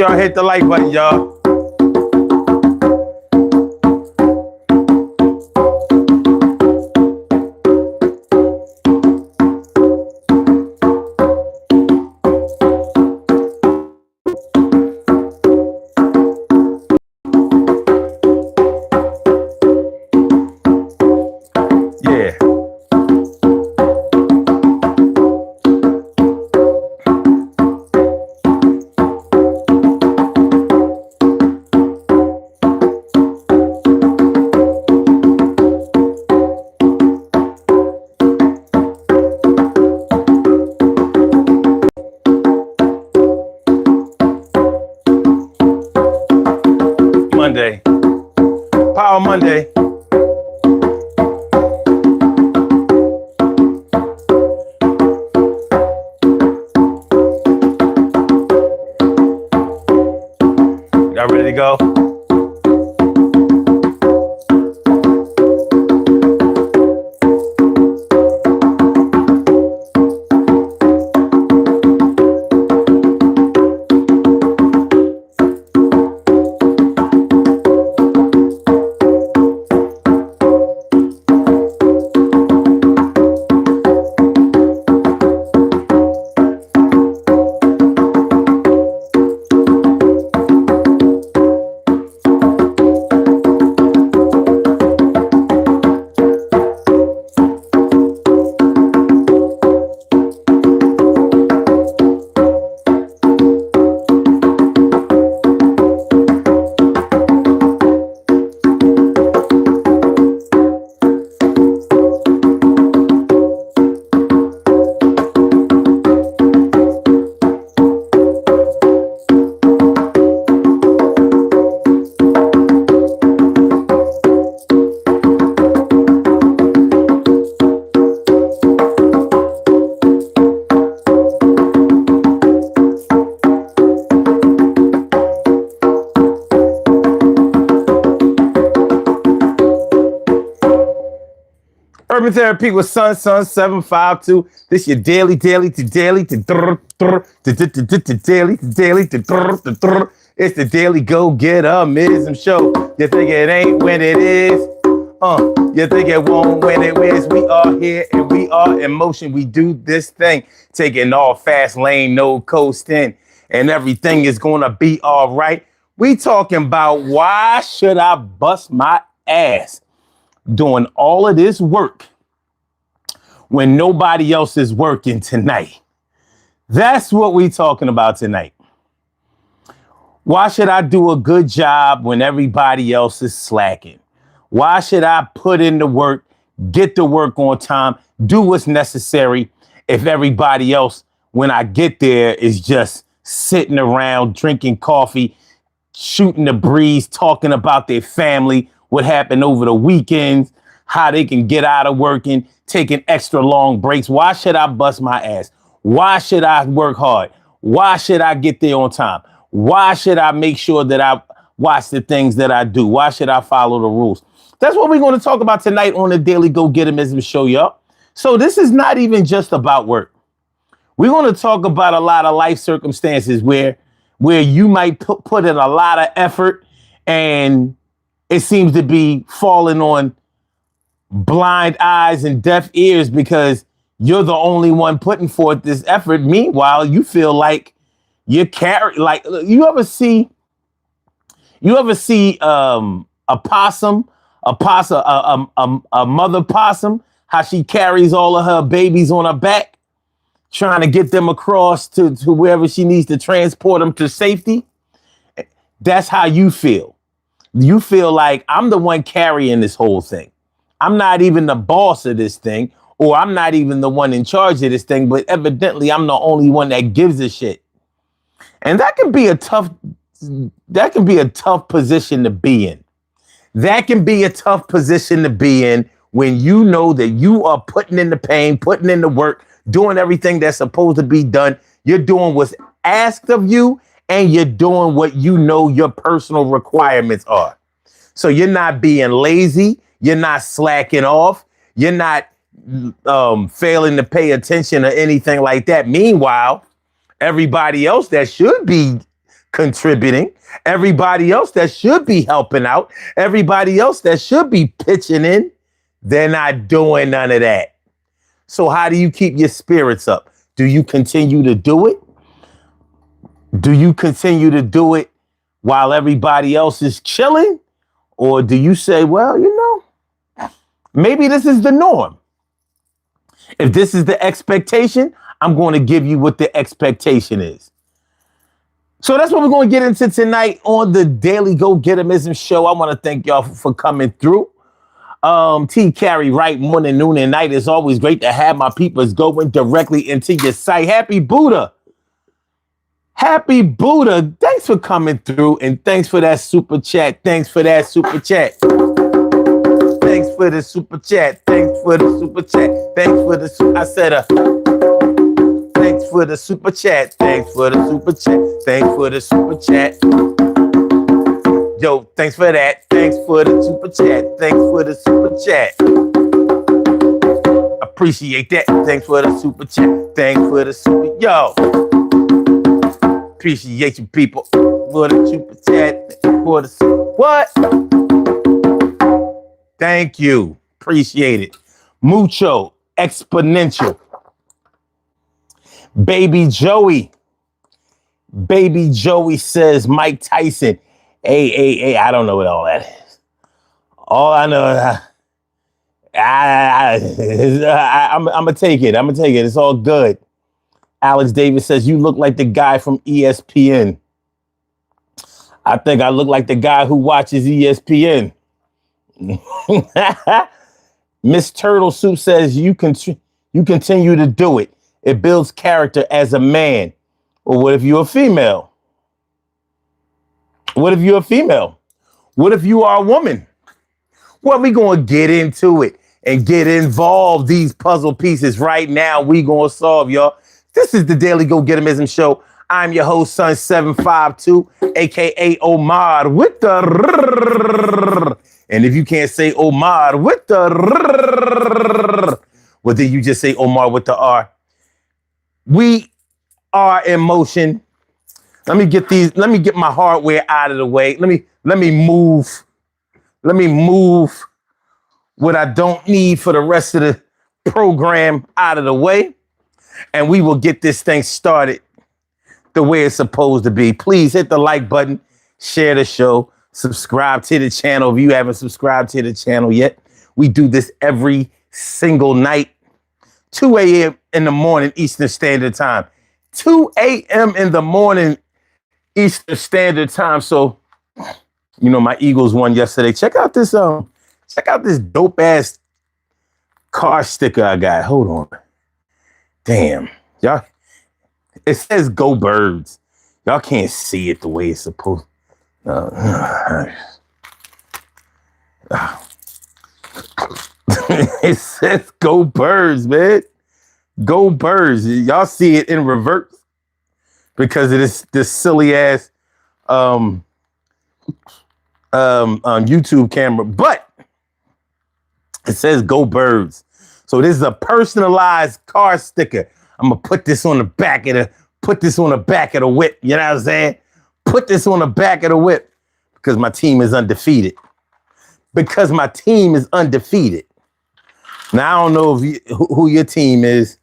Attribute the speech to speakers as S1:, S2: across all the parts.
S1: y'all hit the like button, y'all. Monday. Power Monday. Y'all ready to go? Urban Therapy with Sun 752. This your daily. It's the daily go-get-amism show. You think it ain't when it is? You think it won't when it wins? We are here and we are in motion. We do this thing, taking all fast lane, no coasting, and everything is gonna be all right. We talking about why should I bust my ass doing all of this work when nobody else is working tonight? That's what we talking about tonight. Why should I do a good job when everybody else is slacking? Why should I put in the work, get the work on time, do what's necessary if everybody else, when I get there, is just sitting around drinking coffee, shooting the breeze, talking about their family, what happened over the weekends, how they can get out of working, taking extra long breaks? Why should I bust my ass? Why should I work hard? Why should I get there on time? Why should I make sure that I watch the things that I do? Why should I follow the rules? That's what we're going to talk about tonight on the Daily Go-Get-Emism show, y'all. So this is not even just about work. We're going to talk about a lot of life circumstances where you might put in a lot of effort and it seems to be falling on blind eyes and deaf ears because you're the only one putting forth this effort. Meanwhile, you feel like you're carrying, like, you ever see a possum, a mother possum, how she carries all of her babies on her back, trying to get them across to wherever she needs to transport them to safety? That's how you feel. You feel like I'm the one carrying this whole thing. I'm not even the boss of this thing, or I'm not even the one in charge of this thing, but evidently I'm the only one that gives a shit. And that can be a tough position to be in. That can be a tough position to be in when you know that you are putting in the pain, putting in the work, doing everything that's supposed to be done. You're doing what's asked of you, and you're doing what you know your personal requirements are. So you're not being lazy. You're not slacking off. You're not failing to pay attention or anything like that. Meanwhile, everybody else that should be contributing, everybody else that should be helping out, everybody else that should be pitching in, they're not doing none of that. So how do you keep your spirits up? Do you continue to do it? Do you continue to do it while everybody else is chilling? Or do you say, well, maybe this is the norm. If this is the expectation, I'm going to give you what the expectation is. So that's what we're going to get into tonight on the Daily Go-Getterism Show. I want to thank y'all for coming through. T Carry right morning, noon, and night. It's always great to have my peoples going directly into your site. Happy Buddha. Happy Buddha. Thanks for coming through, and thanks for that super chat. Thanks for that super chat. Thanks for the super chat. Thanks for the super chat. Thanks for the thanks for the super chat. Thanks for the super chat. Thanks for the super chat. Yo, thanks for that. Thanks for the super chat. Thanks for the super chat. Appreciate that. Thanks for the super chat. Thanks for the super. Yo. Appreciate you people for the super chat. For the super. What? Thank you. Appreciate it. Mucho. Exponential. Baby Joey. Baby Joey says Mike Tyson. Hey, I don't know what all that is. All I know is I'm going to take it. It's all good. Alex Davis says, you look like the guy from ESPN. I think I look like the guy who watches ESPN. Miss Turtle Soup says, you continue to do it. It builds character as a man. Well, what if you're a female? What if you're a female? What if you are a woman? Well, we're going to get into it and get involved. These puzzle pieces right now, we going to solve, y'all. This is the Daily Go-Getterism Show. I'm your host, Son752, a.k.a. Omar with the... And if you can't say Omar with the... Well, then you just say Omar with the R. We are in motion. Let me get my hardware out of the way. Let me move what I don't need for the rest of the program out of the way. And we will get this thing started the way it's supposed to be. Please hit the like button, share the show, subscribe to the channel if you haven't subscribed to the channel yet. We do this every single night, 2 a.m. in the morning, Eastern Standard Time. 2 a.m. in the morning, Eastern Standard Time. So, my Eagles won yesterday. Check out this dope ass car sticker I got. Hold on. Damn. Y'all, it says Go Birds. Y'all can't see it the way it's supposed. It says Go Birds, man. Go Birds. Y'all see it in reverse because of this silly ass YouTube camera, but it says Go Birds. So this is a personalized car sticker. I'm gonna put this on the back of the whip. You know what I'm saying? Put this on the back of the whip because my team is undefeated. Now I don't know who your team is,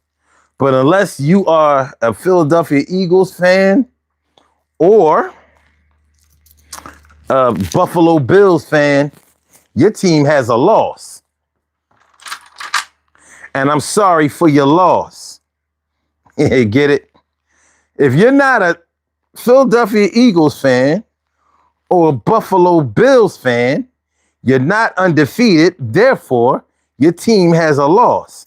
S1: but unless you are a Philadelphia Eagles fan or a Buffalo Bills fan, your team has a loss. And I'm sorry for your loss. Get it? If you're not a Philadelphia Eagles fan or a Buffalo Bills fan, you're not undefeated. Therefore, your team has a loss.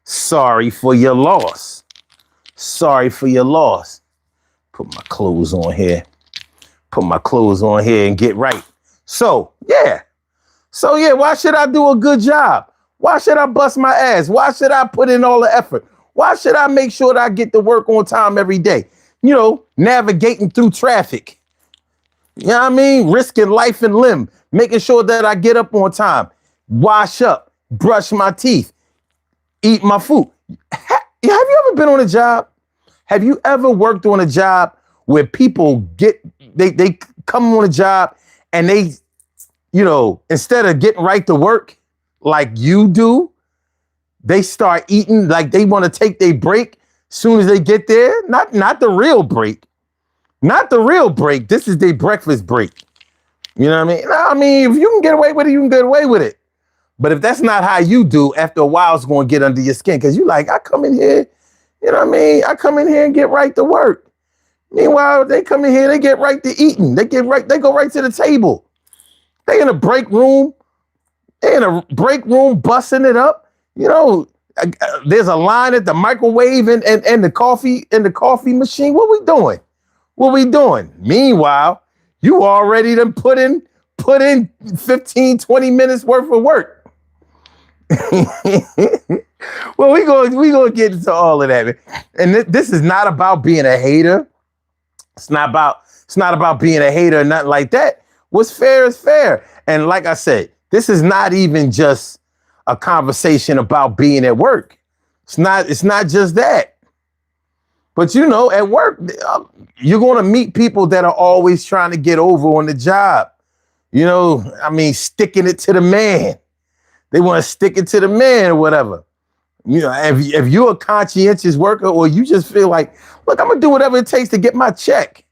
S1: Sorry for your loss. Put my clothes on here and get right. So yeah, why should I do a good job? Why should I bust my ass? Why should I put in all the effort? Why should I make sure that I get to work on time every day? Navigating through traffic. You know what I mean? Risking life and limb. Making sure that I get up on time. Wash up. Brush my teeth. Eat my food. Have you ever been on a job? Have you ever worked on a job where people they come on a job and they, instead of getting right to work like you do, they start eating like they want to take their break soon as they get there. Not the real break. Not the real break. This is their breakfast break. You know what I mean? I mean, if you can get away with it, you can get away with it. But if that's not how you do, after a while, it's going to get under your skin. Because you like, I come in here, you know what I mean? I come in here and get right to work. Meanwhile, they come in here, they get right to eating. They go right to the table. They in a break room. Busting it up. There's a line at the microwave and the coffee machine. What we doing? Meanwhile, you already done put in 15, 20 minutes worth of work. Well, we gonna get into all of that, man. And this is not about being a hater. It's not about being a hater or nothing like that. What's fair is fair. And like I said, this is not even just a conversation about being at work. It's not just that. But at work, you're going to meet people that are always trying to get over on the job. Sticking it to the man. They want to stick it to the man or whatever. If you're a conscientious worker, or you just feel like, look, I'm gonna do whatever it takes to get my check,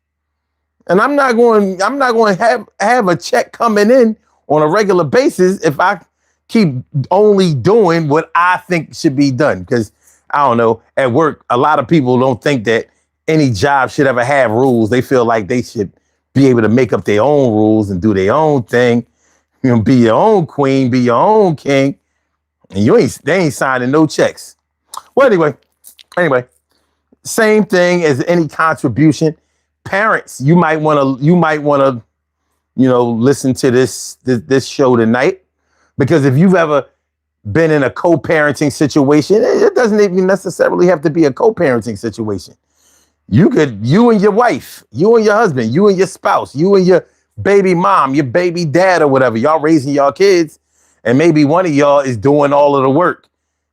S1: and I'm not going to have a check coming in on a regular basis if I keep only doing what I think should be done. Because I don't know, at work, a lot of people don't think that any job should ever have rules. They feel like they should be able to make up their own rules and do their own thing. Be your own queen, be your own king, and they ain't signing no checks. Well, anyway, same thing as any contribution. Parents, you might want to, listen to this show tonight, because if you've ever been in a co-parenting situation, it doesn't even necessarily have to be a co-parenting situation. You and your wife, you and your husband, you and your spouse, you and your baby mom, your baby dad or whatever, y'all raising y'all kids, and maybe one of y'all is doing all of the work.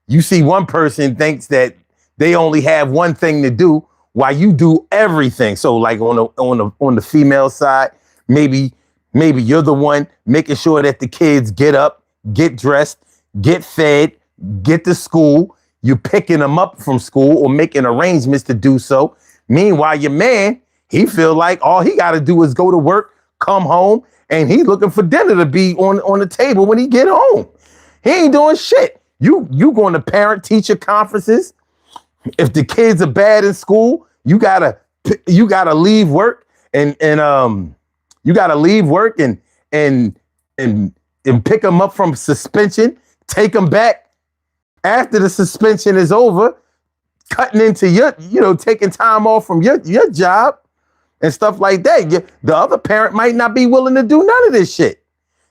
S1: You see one person thinks that they only have one thing to do while you do everything. So like on the female side, maybe you're the one making sure that the kids get up, get dressed, get fed, get to school. You're picking them up from school or making arrangements to do so. Meanwhile, your man, he feel like all he got to do is go to work, come home, and he looking for dinner to be on the table when he get home. He ain't doing shit. You going to parent-teacher conferences. If the kids are bad in school, you gotta leave work and pick them up from suspension, take them back after the suspension is over, cutting into taking time off from your job and stuff like that. The other parent might not be willing to do none of this shit.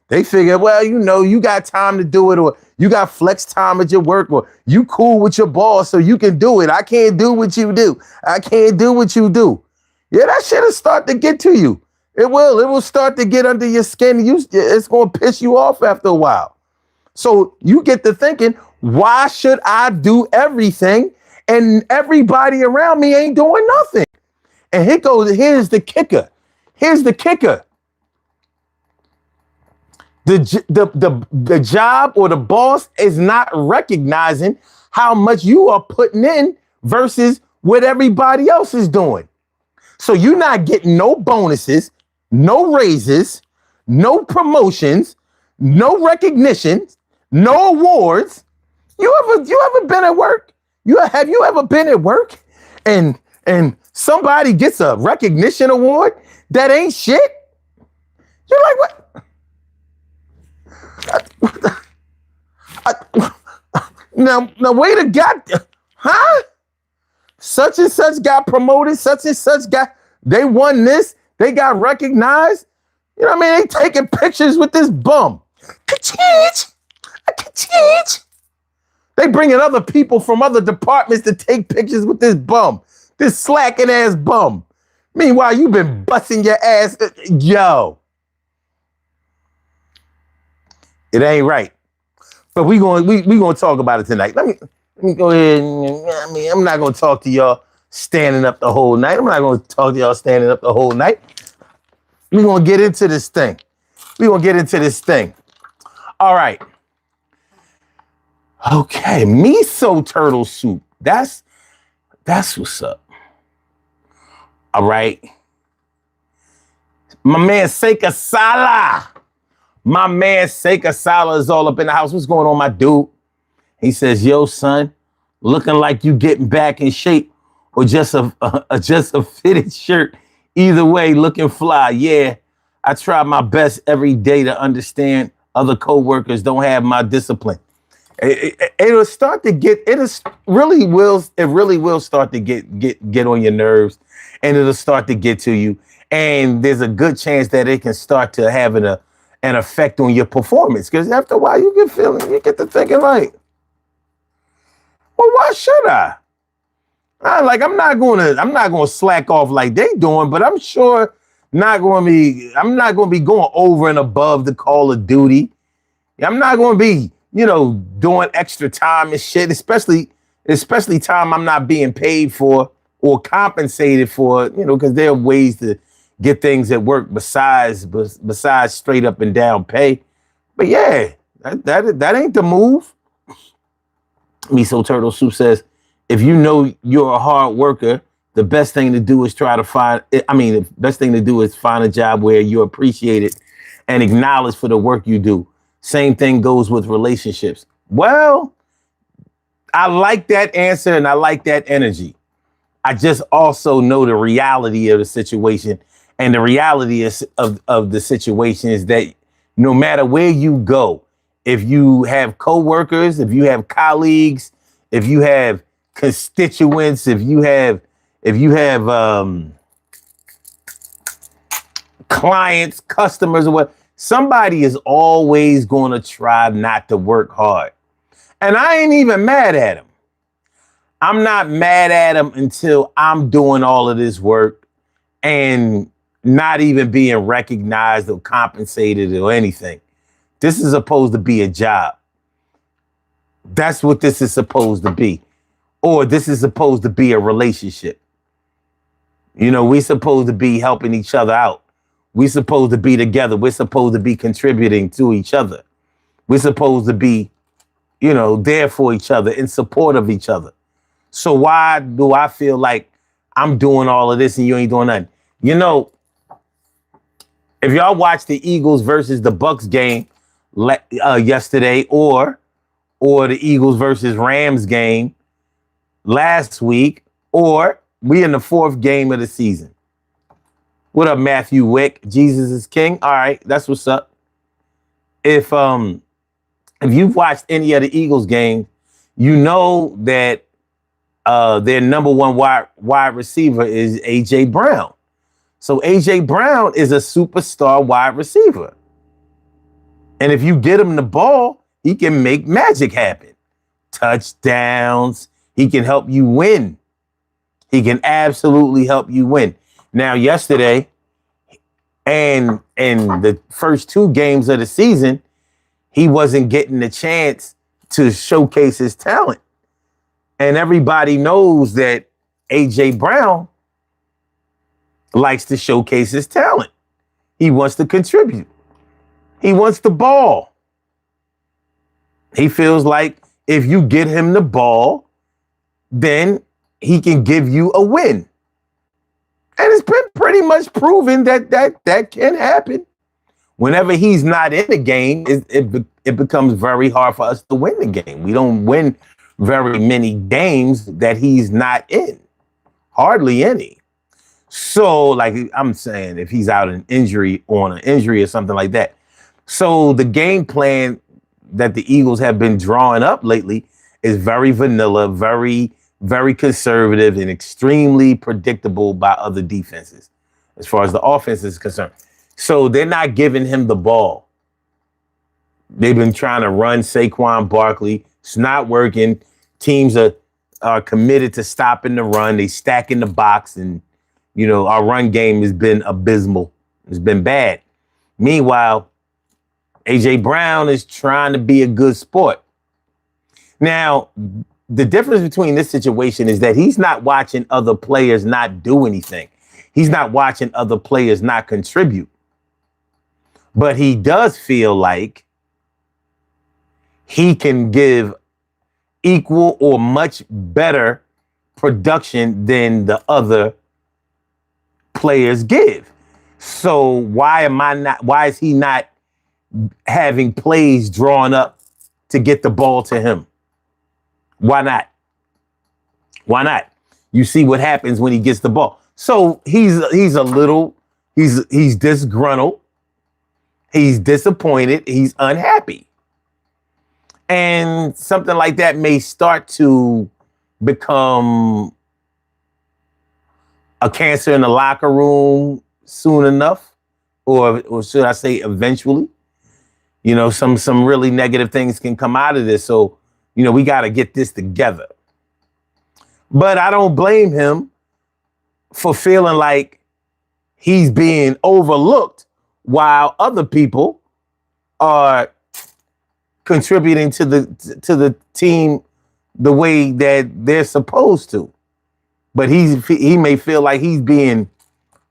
S1: They figure, well, you got time to do it, or you got flex time at your work, or you cool with your boss so you can do it. I can't do what you do. I can't do what you do. Yeah, that shit will start to get to you. It will start to get under your skin. It's going to piss you off after a while. So you get to thinking, why should I do everything and everybody around me ain't doing nothing? And here's the kicker. The job or the boss is not recognizing how much you are putting in versus what everybody else is doing. So you're not getting no bonuses, no raises, no promotions, no recognition, no awards. You ever been at work? Have you ever been at work and somebody gets a recognition award that ain't shit? You're like, what? Now wait a god, huh? Such and such got promoted, such and such they won this, they got recognized. You know what I mean? They taking pictures with this bum. Ka-cheech! They bringing other people from other departments to take pictures with this bum, this slacking ass bum. Meanwhile, you've been busting your ass. Yo. It ain't right. But we gonna talk about it tonight. Let me go ahead and I'm not gonna talk to y'all standing up the whole night. I'm not going to talk to y'all standing up the whole night. We're going to get into this thing. All right. Okay, miso turtle soup. That's what's up. All right. My man Seika Sala. Is all up in the house. What's going on, my dude? He says, yo, son, looking like you getting back in shape or just a fitted shirt. Either way, looking fly. Yeah, I try my best every day to understand other coworkers don't have my discipline. It'll start to get, it really will start to get on your nerves, and it'll start to get to you. And there's a good chance that it can start to have an effect on your performance. Because after a while, you get to thinking like, well, why should I? I'm not gonna slack off like they doing, but I'm sure I'm not gonna be going over and above the call of duty. I'm not gonna be, doing extra time and shit, especially time I'm not being paid for or compensated for, because there are ways to get things at work besides straight up and down pay. But yeah, that ain't the move. Miso Turtle Soup says, if you know you're a hard worker, the best thing to do is find a job where you're appreciated and acknowledged for the work you do. Same thing goes with relationships. Well, I like that answer and I like that energy. I just also know the reality of the situation. And the reality of the situation is that no matter where you go, if you have coworkers, if you have colleagues, if you have constituents, if you have clients, customers, or what, somebody is always going to try not to work hard. And I ain't even mad at them. I'm not mad at them until I'm doing all of this work and not even being recognized or compensated or anything. This is supposed to be a job. That's what this is supposed to be. Or this is supposed to be a relationship. We're supposed to be helping each other out. We're supposed to be together. We're supposed to be contributing to each other. We're supposed to be, there for each other, in support of each other. So why do I feel like I'm doing all of this and you ain't doing nothing? If y'all watched the Eagles versus the Bucks game yesterday, or the Eagles versus Rams game last week, or we in the 4th game of the season. What up, Matthew Wick? Jesus is King. All right, that's what's up. If you've watched any of the Eagles games, you know that their number one wide receiver is A.J. Brown. So A.J. Brown is a superstar wide receiver. And if you get him the ball, he can make magic happen. Touchdowns. He can help you win. He can absolutely help you win. Now, yesterday, and in the first 2 games of the season, he wasn't getting the chance to showcase his talent. And everybody knows that A.J. Brown likes to showcase his talent. He wants to contribute. He wants the ball. He feels like if you get him the ball, then he can give you a win. And it's been pretty much proven that can happen. Whenever he's not in the game, it becomes very hard for us to win the game. We don't win very many games that he's not in. Hardly any. So, like I'm saying, if he's out on an injury or something like that. So the game plan that the Eagles have been drawing up lately is very vanilla, very, very conservative, and extremely predictable by other defenses as far as the offense is concerned. So they're not giving him the ball. They've been trying to run Saquon Barkley. It's not working. Teams are committed to stopping the run. They stack in the box, and our run game has been abysmal. It's been bad. Meanwhile, A.J. Brown is trying to be a good sport. Now, the difference between this situation is that he's not watching other players not do anything. He's not watching other players not contribute. But he does feel like he can give equal or much better production than the other players give. So why is he not having plays drawn up to get the ball to him? Why not? Why not? You see what happens when he gets the ball. So he's disgruntled. He's disappointed. He's unhappy. And something like that may start to become a cancer in the locker room soon enough, or should I say eventually. You know, some really negative things can come out of this. So, you know, we got to get this together. But I don't blame him for feeling like he's being overlooked while other people are contributing to the team the way that they're supposed to. But he may feel like he's being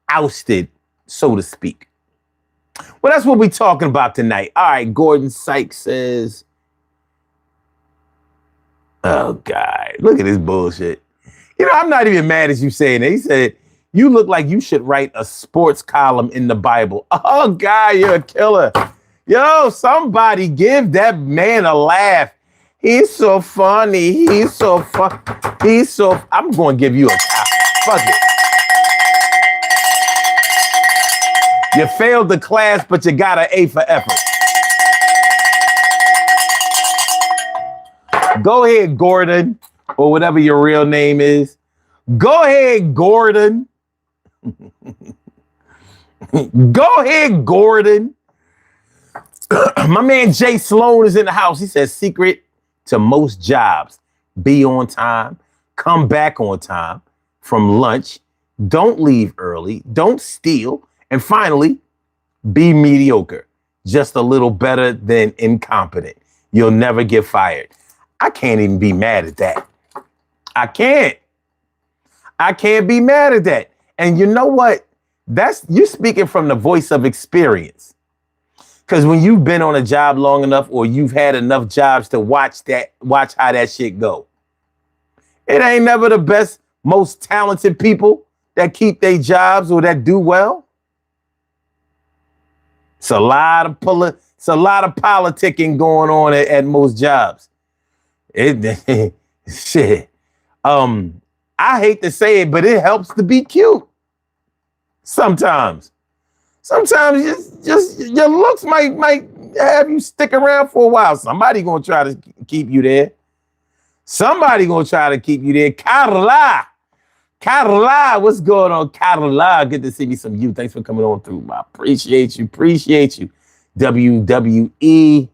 S1: ousted, so to speak. Well, that's what we're talking about tonight. All right, Gordon Sykes says, oh, God, look at this bullshit. You know, I'm not even mad at you saying that. He said, you look like you should write a sports column in the Bible. Oh, God, you're a killer. Yo, somebody give that man a laugh. He's so funny. He's so fun. I'm going to give you a fuck it. You failed the class, but you got an A for effort. Go ahead, Gordon, or whatever your real name is. Go ahead, Gordon. Go ahead, Gordon. My man Jay Sloan is in the house. He says, secret to most jobs: be on time, come back on time from lunch, don't leave early, don't steal, and finally, be mediocre. Just a little better than incompetent. You'll never get fired. I can't even be mad at that. I can't be mad at that. And you know what? You're speaking from the voice of experience. Because when you've been on a job long enough, or you've had enough jobs to watch how that shit go. It ain't never the best, most talented people that keep their jobs or that do well. It's a lot of politicking going on at most jobs. Shit. I hate to say it, but it helps to be cute. Sometimes just your looks might have you stick around for a while. Somebody gonna try to keep you there. Carla, what's going on, Carla? Good to see me some you. Thanks for coming on through. I appreciate you. WWE.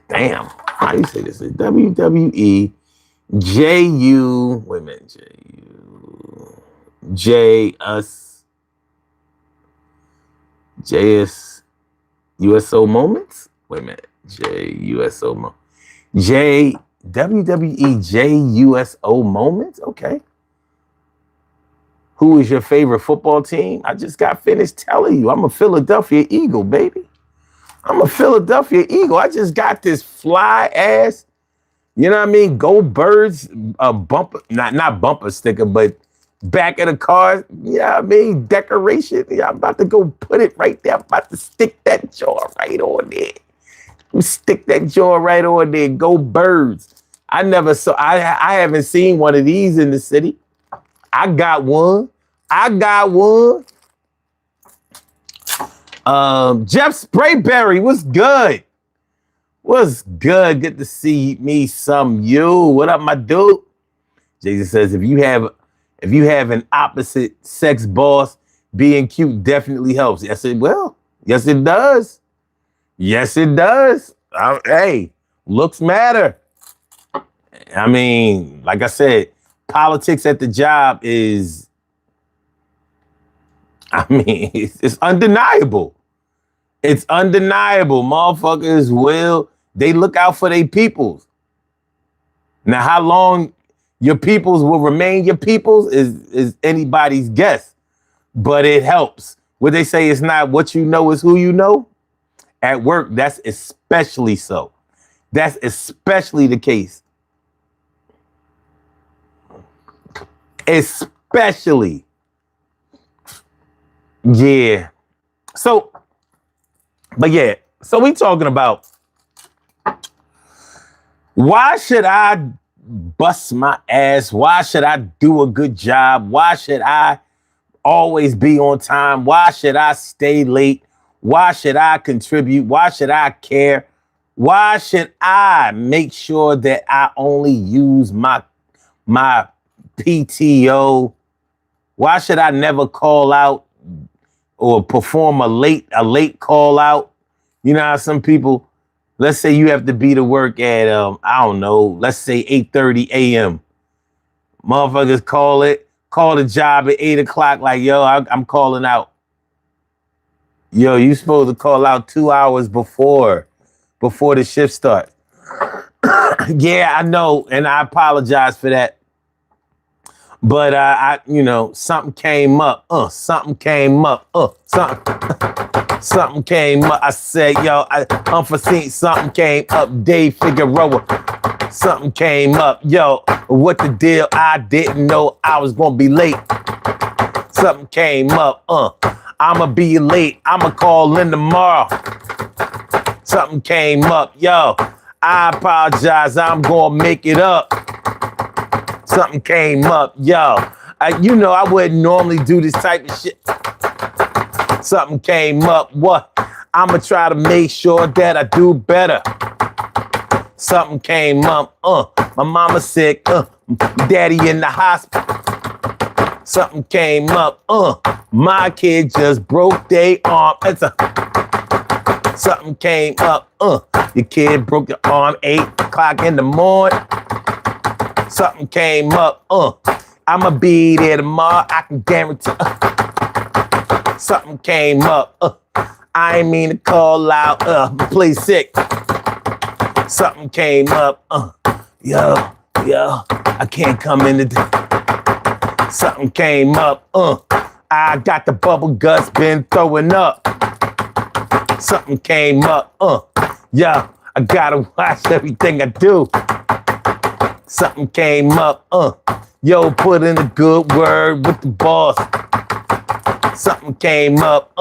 S1: Damn. How do you say this? WWE. JU. Wait a minute. JS USO moments? Wait a minute. JUSO moments. WWE JUSO moments? Okay. Who is your favorite football team? I just got finished telling you. I'm a Philadelphia Eagle, baby. I'm a Philadelphia Eagle. I just got this fly ass, you know what I mean? Go Birds bumper, not bumper sticker, but back of the car, you know what I mean? Decoration. Yeah, I'm about to go put it right there. I'm about to stick that jaw right on there. Stick that jaw right on there. Go Birds. I haven't seen one of these in the city. I got one. Jeff Sprayberry, what's good? What's good? Good to see me some you. What up, my dude? Jason says, if you have an opposite sex boss, being cute definitely helps. Yes, it will. Yes, it does. Yes, it does. Hey, looks matter. I mean, like I said, politics at the job is, it's undeniable. It's undeniable. Motherfuckers will They look out for their peoples. Now, how long your peoples will remain your peoples is anybody's guess, but it helps. What they say is not what you know is who you know. At work, that's especially so. That's especially the case. Especially. Yeah. So, but yeah, so we talking about why should I bust my ass? Why should I do a good job? Why should I always be on time? Why should I stay late? Why should I contribute? Why should I care? Why should I make sure that I only use my PTO? Why should I never call out or perform a late call out? You know how some people, let's say you have to be to work at I don't know, let's say 8:30 a.m. Motherfuckers call the job at 8 o'clock like, yo, I'm calling out. Yo, you supposed to call out 2 hours before the shift starts. Yeah, I know, and I apologize for that. But something came up. Something came up. Something came up. I said, yo, unforeseen something came up. Dave Figueroa. Something came up. Yo, what the deal? I didn't know I was gonna be late. Something came up. I'ma be late. I'ma call in tomorrow. Something came up. Yo, I apologize. I'm gonna make it up. Something came up. Yo, I wouldn't normally do this type of shit. Something came up. What? I'ma try to make sure that I do better. Something came up. My mama sick. Daddy in the hospital. Something came up. My kid just broke their arm. Something came up. Your kid broke your arm 8 o'clock in the morning. Something came up. I'ma be there tomorrow. I can guarantee. Something came up. I ain't mean to call out. Play sick. Something came up. Yo, I can't come in today. Something came up. I got the bubble guts, been throwing up. Something came up. Yo, I gotta watch everything I do. Something came up. Yo, put in a good word with the boss. Something came up.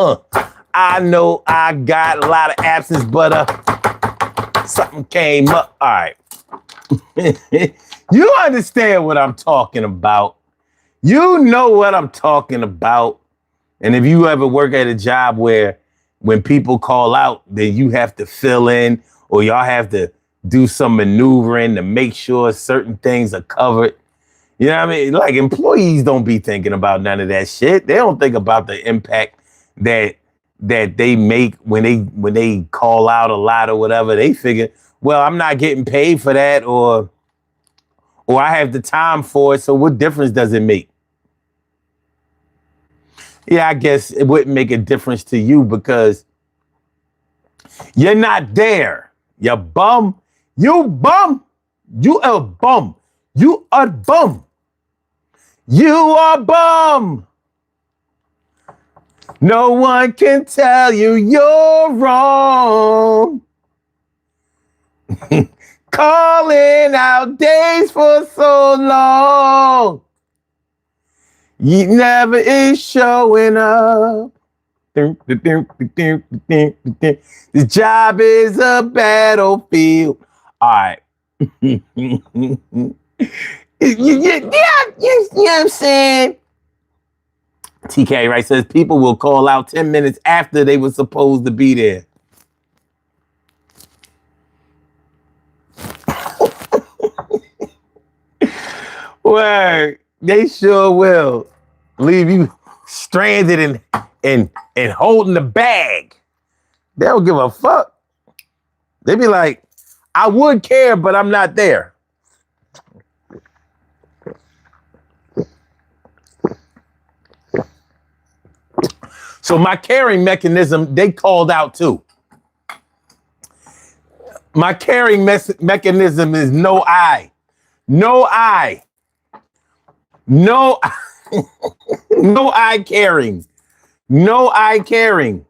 S1: I know I got a lot of absence, but something came up. All right. You understand what I'm talking about. You know what I'm talking about. And if you ever work at a job where when people call out, then you have to fill in or y'all have to do some maneuvering to make sure certain things are covered. You know what I mean? Like employees don't be thinking about none of that shit. They don't think about the impact that they make when they call out a lot or whatever. They figure, well, I'm not getting paid for that or I have the time for it. So what difference does it make? Yeah, I guess it wouldn't make a difference to you because you're not there. You bum. You bum. You a bum. You a bum. You are bum. No one can tell you you're wrong. Calling out days for so long. You never is showing up. The job is a battlefield. All right. You know what I'm saying? TK, right, says people will call out 10 minutes after they were supposed to be there. Well, they sure will leave you stranded and holding the bag. They don't give a fuck. They be like, I would care, but I'm not there. So my caring mechanism, they called out too. My carrying mechanism is no I. No I. No, no I caring. No I caring.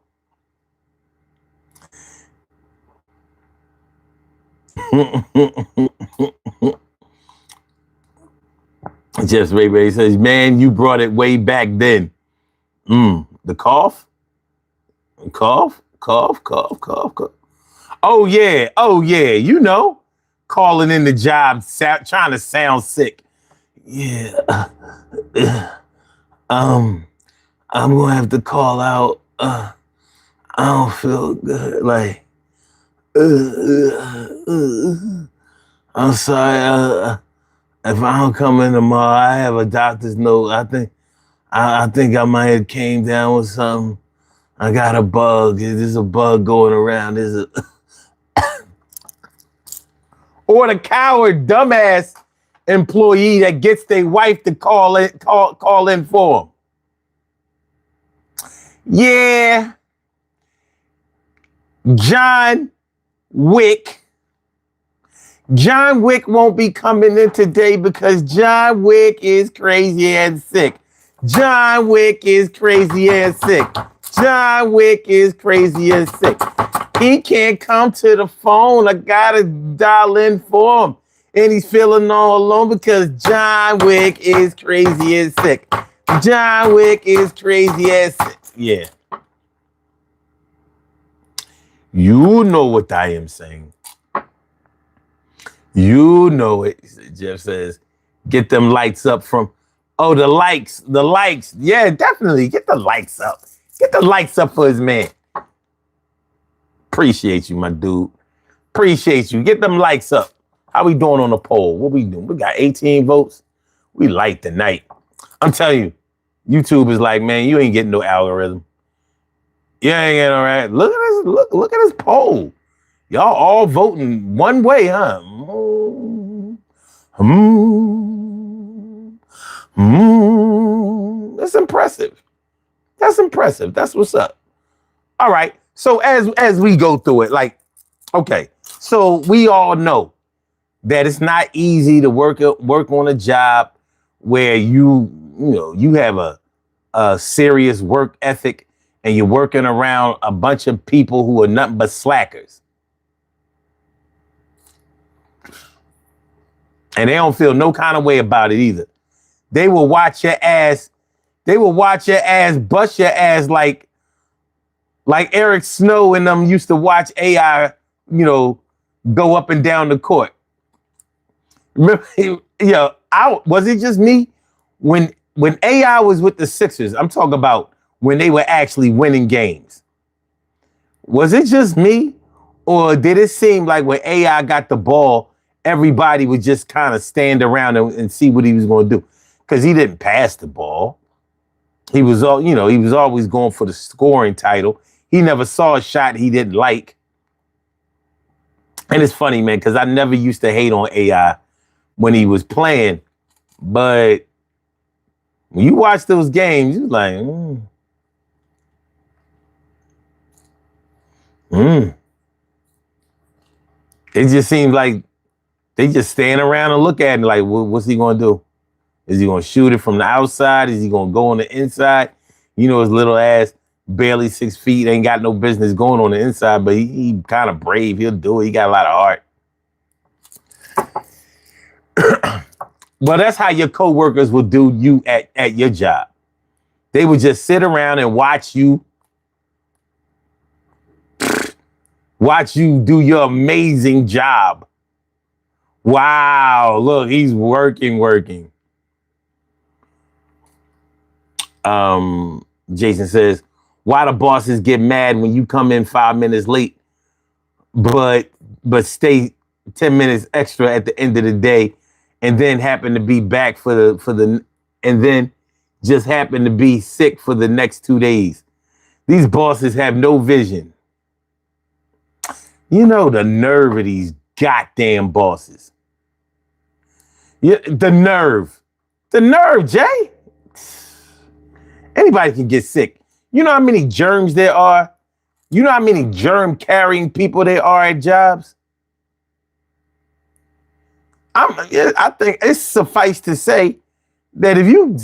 S1: Just Ray says, man, you brought it way back then. The cough? Cough? Cough, cough, cough, cough. Oh, yeah. Oh, yeah. You know, calling in the job, trying to sound sick. Yeah. I'm going to have to call out. I don't feel good. Like, I'm sorry. If I don't come in tomorrow, I have a doctor's note. I think I might have came down with something. I got a bug. There's a bug going around. Or the coward, dumbass employee that gets their wife to call in for them. Yeah, John Wick won't be coming in today because John Wick is crazy and sick. John Wick is crazy and sick. John Wick is crazy and sick. He can't come to the phone. I gotta dial in for him. And he's feeling all alone because John Wick is crazy and sick. John Wick is crazy and sick. Yeah. You know what I am saying. You know it. Jeff says, get them lights up from, oh, the likes. Yeah, definitely. Get the lights up. Get the lights up for his man. Appreciate you, my dude. Appreciate you. Get them lights up. How we doing on the poll? What we doing? We got 18 votes. We light the night. I'm telling you, YouTube is like, man, you ain't getting no algorithm. You ain't getting all right. Look at this. Look at this poll. Y'all all voting one way, huh? That's impressive. That's impressive. That's what's up. All right. So as we go through it, like, okay, so we all know that it's not easy to work on a job where you have a serious work ethic and you're working around a bunch of people who are nothing but slackers. And they don't feel no kind of way about it either. They will watch your ass. They will watch your ass, bust your ass like Eric Snow and them used to watch AI, go up and down the court. Remember, was it just me? When AI was with the Sixers, I'm talking about when they were actually winning games. Was it just me? Or did it seem like when AI got the ball, everybody would just kind of stand around and see what he was going to do? Because he didn't pass the ball. He was always going for the scoring title. He never saw a shot he didn't like. And it's funny, man, because I never used to hate on AI when he was playing. But when you watch those games, you're like, It just seems like they just stand around and look at it like, what's he going to do? Is he going to shoot it from the outside? Is he going to go on the inside? His little ass, barely 6 feet, ain't got no business going on the inside, but he kind of brave. He'll do it. He got a lot of heart. Well, that's how your coworkers will do you at your job. They would just sit around and watch you do your amazing job. Wow, look, he's working. Jason says, why do bosses get mad when you come in 5 minutes late, but stay 10 minutes extra at the end of the day, and then happen to be back and then just happen to be sick for the next 2 days? These bosses have no vision. The nerve of these goddamn bosses. Yeah, the nerve, Jay. Anybody can get sick. You know how many germs there are? You know how many germ-carrying people there are at jobs? I think it's suffice to say that if you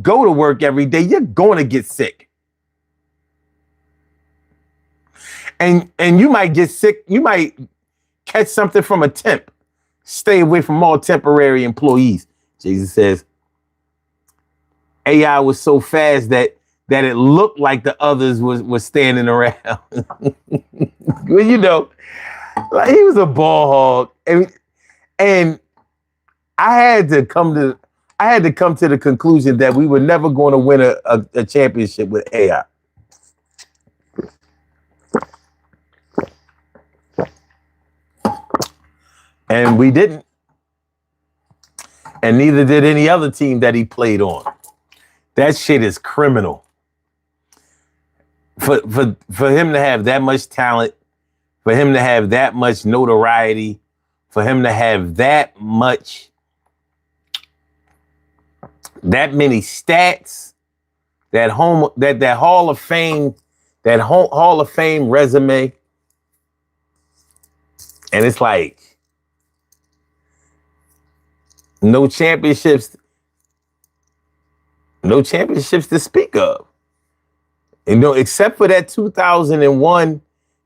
S1: go to work every day, you're going to get sick. And you might get sick, you might catch something from a temp. Stay away from all temporary employees. Jesus says AI was so fast that it looked like the others was standing around. Well, you know, like he was a ball hog. And I had to come to the conclusion that we were never going to win a championship with AI. And we didn't. And neither did any other team that he played on. That shit is criminal. For him to have that much talent, for him to have that much notoriety, for him to have that many stats, that Hall of Fame, Hall of Fame resume, and it's like no championships to speak of. You know, except for that 2001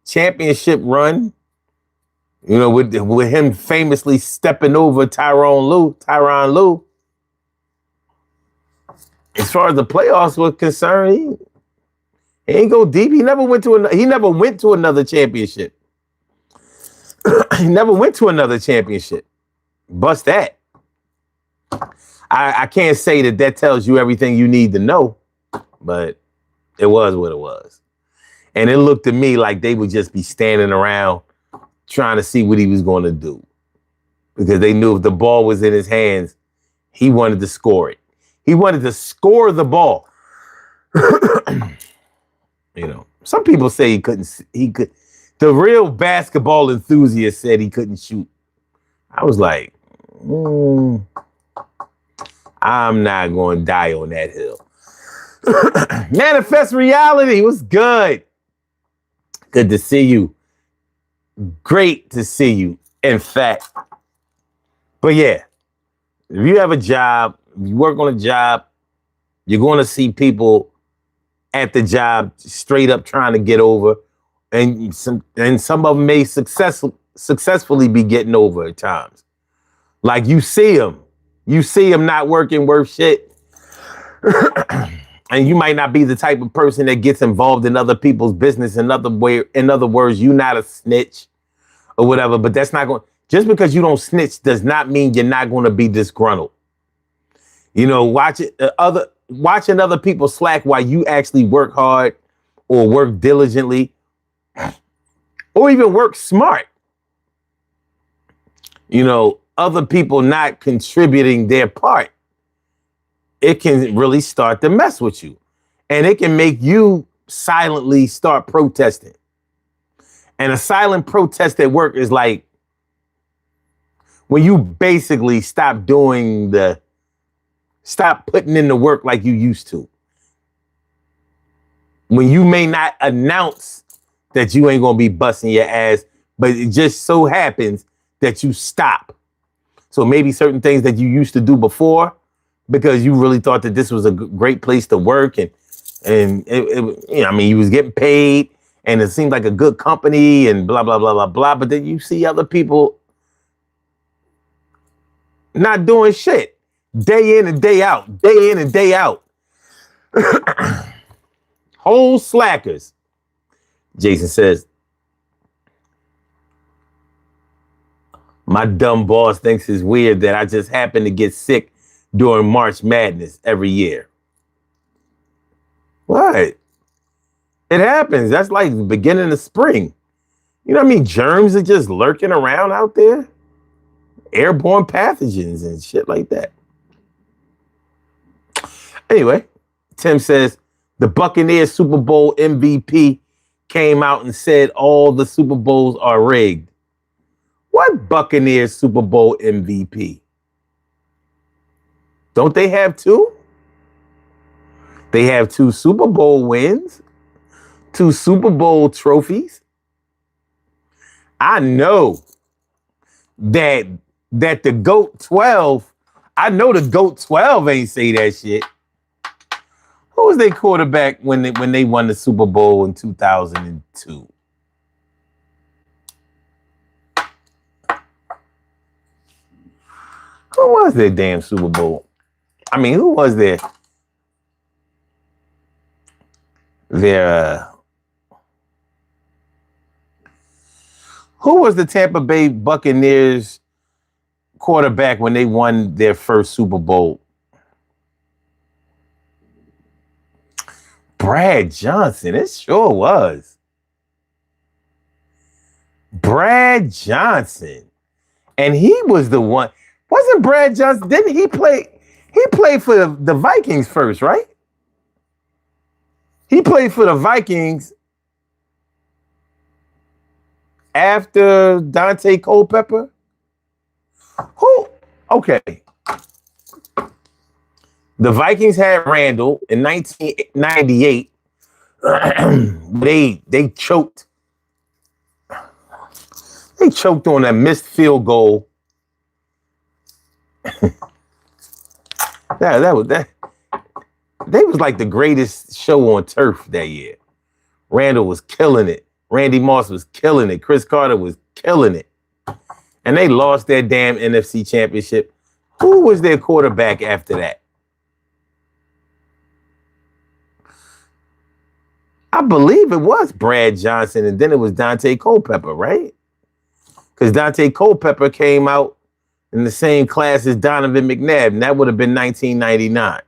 S1: championship run, you know, with him famously stepping over Tyronn Lue. As far as the playoffs were concerned, he ain't go deep. He never went to another championship. He never went to another championship. Bust that. I can't say that tells you everything you need to know, but it was what it was. And it looked to me like they would just be standing around trying to see what he was going to do. Because they knew if the ball was in his hands, he wanted to score it. He wanted to score the ball. You know, some people say he could. The real basketball enthusiast said he couldn't shoot. I was like, I'm not going to die on that hill. Manifest reality was good. Good to see you. Great to see you, in fact. But yeah, if you have a job, you work on a job, you're going to see people at the job straight up trying to get over, and some of them may successfully be getting over at times. Like you see them not working worth shit. And you might not be the type of person that gets involved in other people's business. In other words, you're not a snitch or whatever, but that's not going, just because you don't snitch does not mean you're not going to be disgruntled. You know, watching other people slack while you actually work hard or work diligently or even work smart. You know, other people not contributing their part. It can really start to mess with you. And it can make you silently start protesting. And a silent protest at work is like when you basically stop putting in the work like you used to. When you may not announce that you ain't gonna be busting your ass, but it just so happens that you stop. So maybe certain things that you used to do before, because you really thought that this was a great place to work, and you know, I mean, you was getting paid, and it seemed like a good company, and blah blah blah blah blah. But then you see other people not doing shit, day in and day out, day in and day out. Whole slackers. Jason says, my dumb boss thinks it's weird that I just happen to get sick during March Madness every year. What? It happens. That's like the beginning of spring. You know what I mean? Germs are just lurking around out there. Airborne pathogens and shit like that. Anyway, Tim says, the Buccaneers Super Bowl MVP came out and said all the Super Bowls are rigged. What Buccaneers Super Bowl MVP? Don't they have two? They have 2 Super Bowl wins, 2 Super Bowl trophies. I know that that the GOAT 12, I know the GOAT 12 ain't say that shit. Who was their quarterback when they won the Super Bowl in 2002? Who was their damn Super Bowl? I mean, who was their who was the Tampa Bay Buccaneers quarterback when they won their first Super Bowl? Brad Johnson. It sure was. Brad Johnson. And he was the one. Wasn't Brad Johnson? Didn't he play? He played for the Vikings first, right? He played for the Vikings after Dante Culpepper. Who? Okay. The Vikings had Randall in 1998. They choked. They choked on a missed field goal. that. They was like the greatest show on turf that year. Randall was killing it. Randy Moss was killing it. Chris Carter was killing it. And they lost their damn NFC championship. Who was their quarterback after that? I believe it was Brad Johnson, and then it was Dante Culpepper, right? Because Dante Culpepper came out in the same class as Donovan McNabb, and that would have been 1999.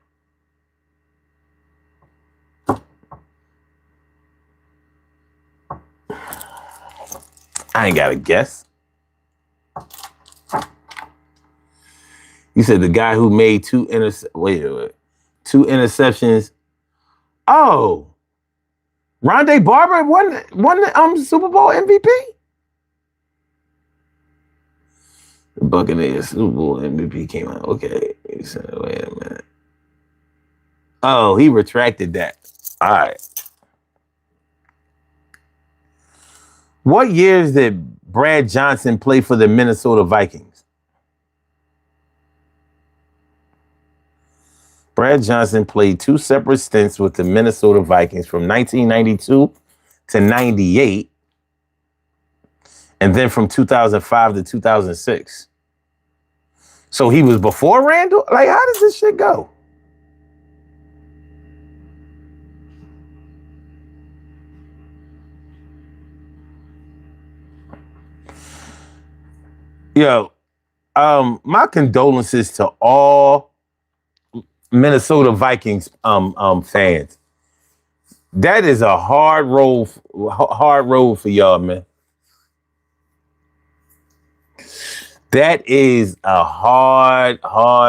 S1: I ain't got a guess. You said the guy who made two interceptions. Oh, Rondé Barber won the Super Bowl MVP. The Buccaneers Super Bowl MVP came out. Okay, he said, wait a minute. Oh, he retracted that. All right. What years did Brad Johnson play for the Minnesota Vikings? Brad Johnson played two separate stints with the Minnesota Vikings from 1992 to 98, and then from 2005 to 2006. So he was before Randall? Like, how does this shit go? Yo, my condolences to all Minnesota Vikings fans. That is a hard road for y'all, man. That is a hard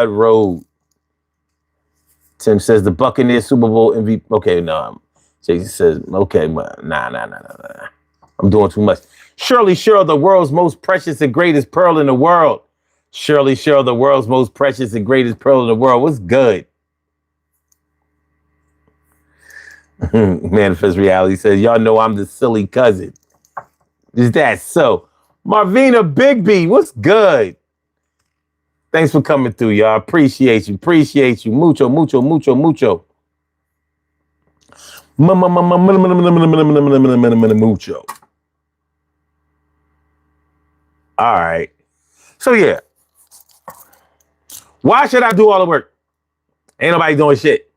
S1: road. Tim says the Buccaneers Super Bowl MVP. Okay, no. Jason says, okay, but nah. I'm doing too much. Shirley Sherrill, the world's most precious and greatest pearl in the world. Shirley Sherrill, the world's most precious and greatest pearl in the world. What's good? Manifest Reality says, y'all know I'm the silly cousin. Is that so? Marvina Bigby, what's good? Thanks for coming through, y'all. Appreciate you. Mucho. Mucho. All right. So, yeah. Why should I do all the work? Ain't nobody doing shit.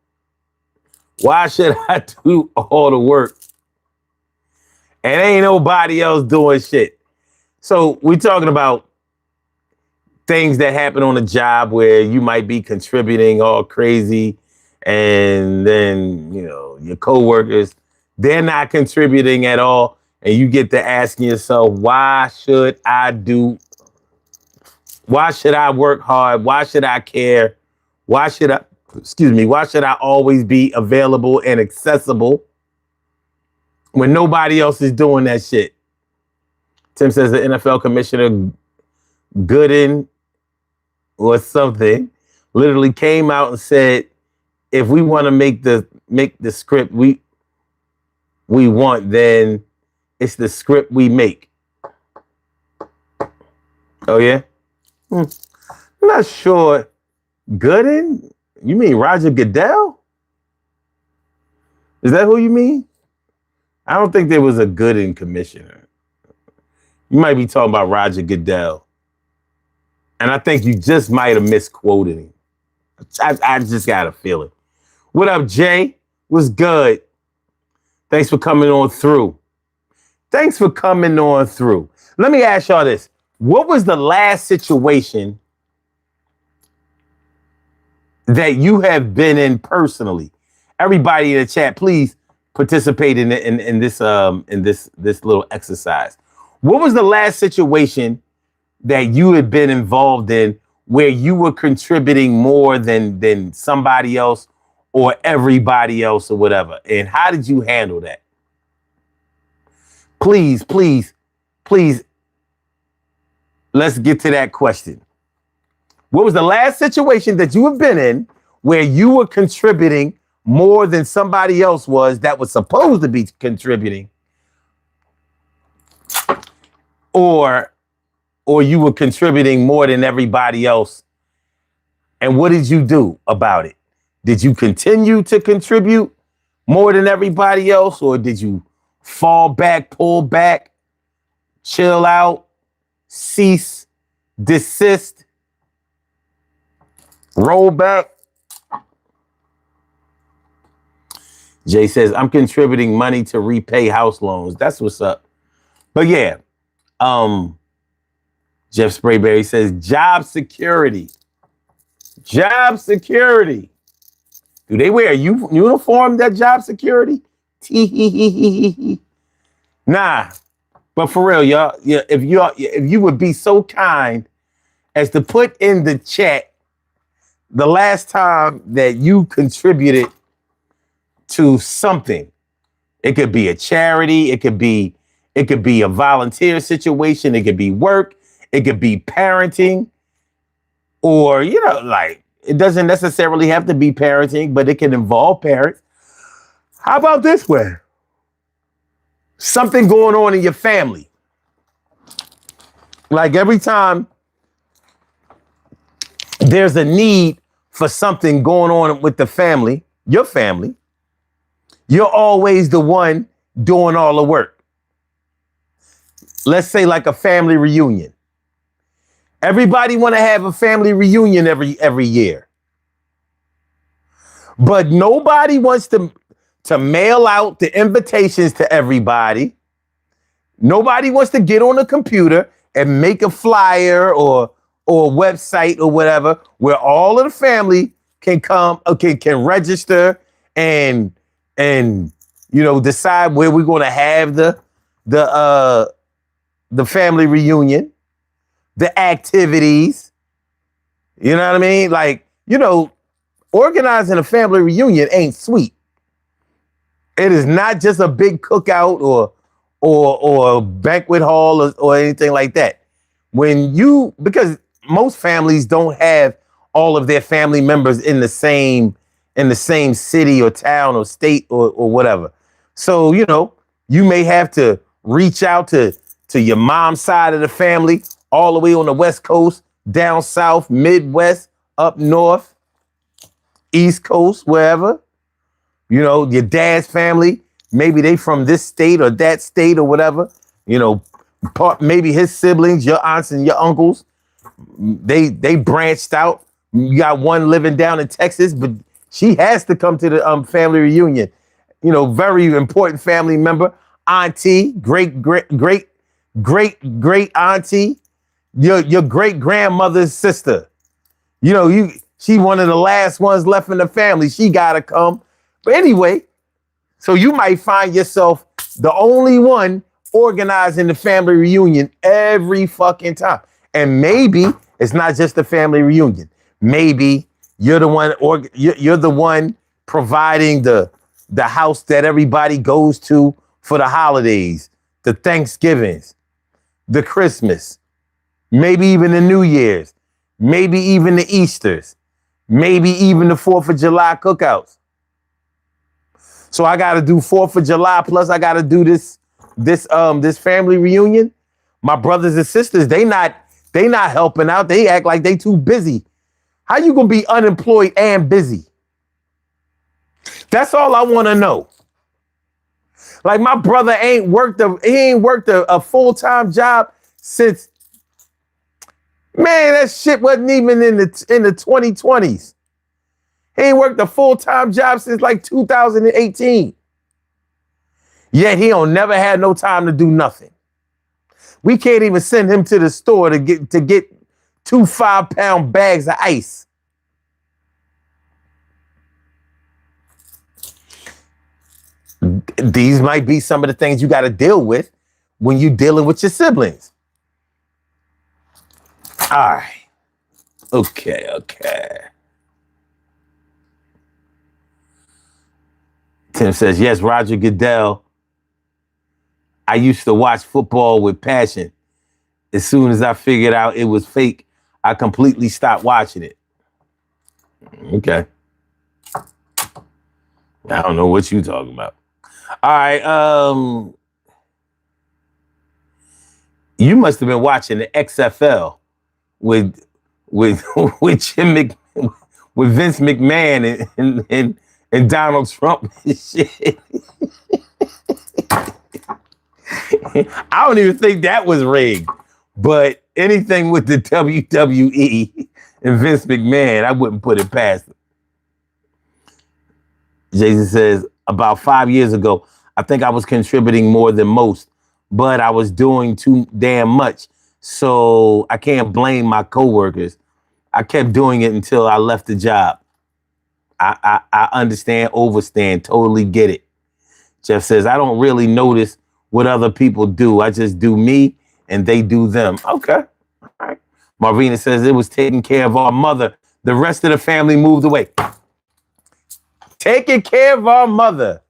S1: Why should I do all the work? And ain't nobody else doing shit. So we talking about things that happen on the job where you might be contributing all crazy, and then, you know, your coworkers, they're not contributing at all, and you get to asking yourself, why should I work hard? Why should I care? Why should I always be available and accessible when nobody else is doing that shit? Tim says the NFL commissioner Gooden or something literally came out and said, if we want to make the script we want, then it's the script we make. Oh yeah? I'm not sure. Gooden? You mean Roger Goodell? Is that who you mean? I don't think there was a Gooden commissioner. You might be talking about Roger Goodell. And I think you just might have misquoted him. I just got a feeling. What up, Jay? What's good? Thanks for coming on through. Thanks for coming on through. Let me ask y'all this. What was the last situation that you have been in personally? Everybody in the chat, please participate in this little exercise. What was the last situation that you had been involved in where you were contributing more than somebody else or everybody else or whatever? And how did you handle that? Please, let's get to that question. What was the last situation that you have been in where you were contributing more than somebody else was that was supposed to be contributing? Or you were contributing more than everybody else? And what did you do about it? Did you continue to contribute more than everybody else? Or did you fall back, pull back, chill out, cease, desist, roll back? Jay says, I'm contributing money to repay house loans. That's what's up. But yeah, Jeff Sprayberry says, job security. Job security. Do they wear a uniform, that job security? Nah. But for real, y'all, if you would be so kind as to put in the chat the last time that you contributed to something. It could be a charity, it could be a volunteer situation, it could be work, it could be parenting, or it doesn't necessarily have to be parenting, but it can involve parents. How about this one? Something going on in your family. Like every time there's a need for something going on with the family, your family, you're always the one doing all the work. Let's say like a family reunion. Everybody want to have a family reunion every year. But nobody wants to mail out the invitations to everybody. Nobody wants to get on a computer and make a flyer or a website or whatever where all of the family can come, can register and decide where we're going to have the family reunion, the activities. You know what I mean? Like, organizing a family reunion ain't sweet. It is not just a big cookout or a banquet hall or anything like that. Because most families don't have all of their family members in the same city or town or state or whatever. So, you may have to reach out to your mom's side of the family, all the way on the West Coast, down south, Midwest, up north, East Coast, wherever. Your dad's family, maybe they from this state or that state or whatever. Maybe his siblings, your aunts and your uncles, they branched out. You got one living down in Texas, but she has to come to the family reunion. Very important family member, auntie, great auntie, your great grandmother's sister. She one of the last ones left in the family. She gotta come. But anyway, so you might find yourself the only one organizing the family reunion every fucking time. And maybe it's not just a family reunion. Maybe you're the one, or you're the one providing the house that everybody goes to for the holidays, the Thanksgivings, the Christmas, maybe even the New Year's, maybe even the Easters, maybe even the 4th of July cookouts. So I got to do 4th of July, plus I got to do this family reunion. My brothers and sisters, they not They not helping out. They act like they too busy. How you gonna be unemployed and busy? That's all I want to know. Like my brother ain't worked a full-time job since, man, that shit wasn't even in the 2020s. He ain't worked a full-time job since like 2018. Yet he don't never had no time to do nothing. We can't even send him to the store to get 2 5-pound bags of ice. These might be some of the things you got to deal with when you're dealing with your siblings. All right. Okay. Tim says, yes, Roger Goodell. I used to watch football with passion. As soon as I figured out it was fake, I completely stopped watching it. Okay. I don't know what you talking about. All right. You must have been watching the XFL with Jim with Vince McMahon and Donald Trump and shit. I don't even think that was rigged. But anything with the WWE and Vince McMahon, I wouldn't put it past them. Jason says, about 5 years ago, I think I was contributing more than most, but I was doing too damn much. So I can't blame my coworkers. I kept doing it until I left the job. I understand, overstand, totally get it. Jeff says, I don't really notice what other people do. I just do me and they do them. Okay. All right. Marvina says, it was taking care of our mother. The rest of the family moved away. Taking care of our mother.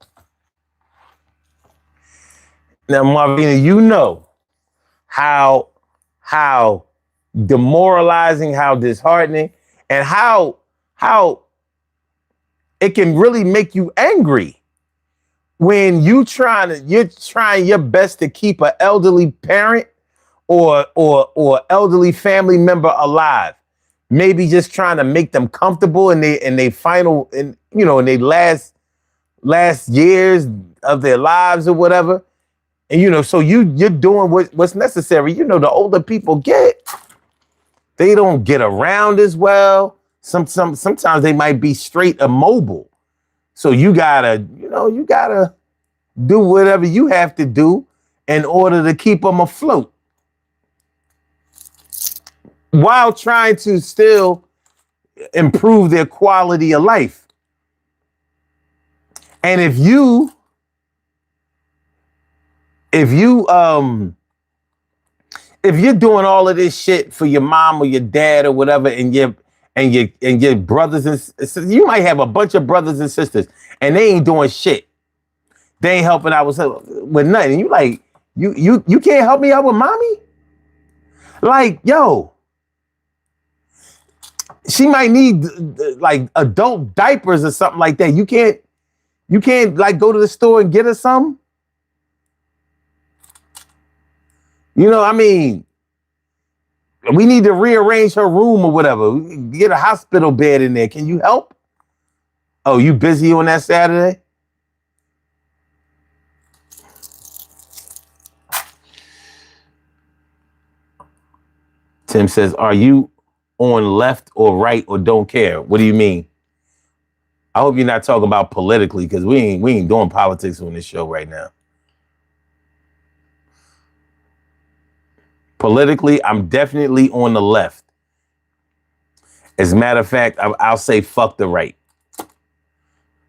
S1: Now, Marvina, you know how demoralizing, how disheartening, and how it can really make you angry when you're trying your best to keep an elderly parent or elderly family member alive. Maybe just trying to make them comfortable in their final, in their last years of their lives or whatever. And so you're doing what's necessary. The older people they don't get around as well. Sometimes they might be straight immobile. So you gotta do whatever you have to do in order to keep them afloat, while trying to still improve their quality of life. And if you're doing all of this shit for your mom or your dad or whatever, and your brothers and sisters, you might have a bunch of brothers and sisters and they ain't doing shit. They ain't helping out with nothing. You like, you can't help me out with mommy? Like, yo, she might need like adult diapers or something like that. You can't like go to the store and get her some? I mean, we need to rearrange her room or whatever. Get a hospital bed in there. Can you help? Oh, you busy on that Saturday? Tim says, are you on left or right or don't care? What do you mean? I hope you're not talking about politically, because we ain't doing politics on this show right now. Politically, I'm definitely on the left. As a matter of fact, I'll say fuck the right.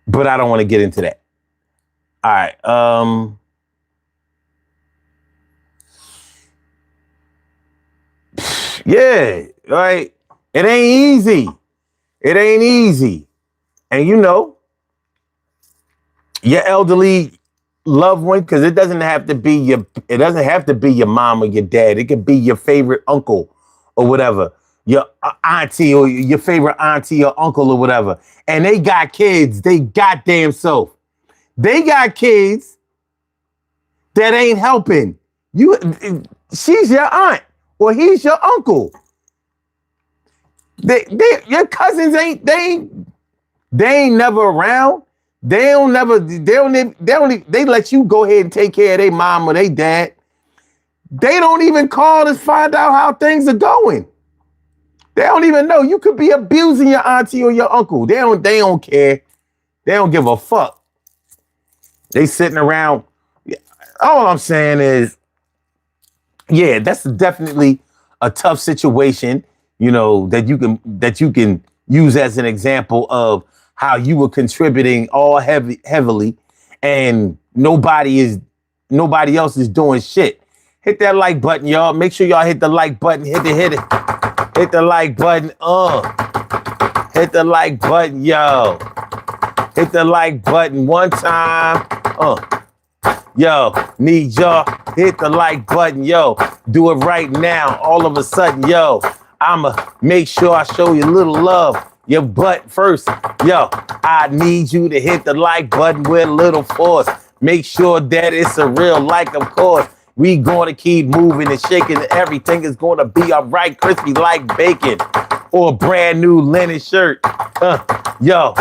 S1: But I don't want to get into that. All right. Yeah, right. It ain't easy. It ain't easy. And your elderly loved one, because it doesn't have to be your mom or your dad. It could be your favorite uncle or whatever, your auntie or your favorite auntie or uncle or whatever. And they got kids. They goddamn self. They got kids that ain't helping. She's your aunt. or he's your uncle. Your cousins ain't never around. They let you go ahead and take care of their mom or their dad. They don't even call to find out how things are going. They don't even know. You could be abusing your auntie or your uncle. They don't care. They don't give a fuck. They sitting around. All I'm saying is, yeah, that's definitely a tough situation, that you can use as an example of how you were contributing all heavily and nobody else is doing shit. Hit that like button, y'all. Make sure y'all hit the like button. Hit it. Hit the like button. Hit the like button, yo. Hit the like button one time. Yo, need y'all. Hit the like button, yo. Do it right now. All of a sudden, yo, I'ma make sure I show you a little love. Your butt first. Yo, I need you to hit the like button with a little force. Make sure that it's a real like, of course. We going to keep moving and shaking. Everything is going to be all right, crispy like bacon or a brand new linen shirt. Yo,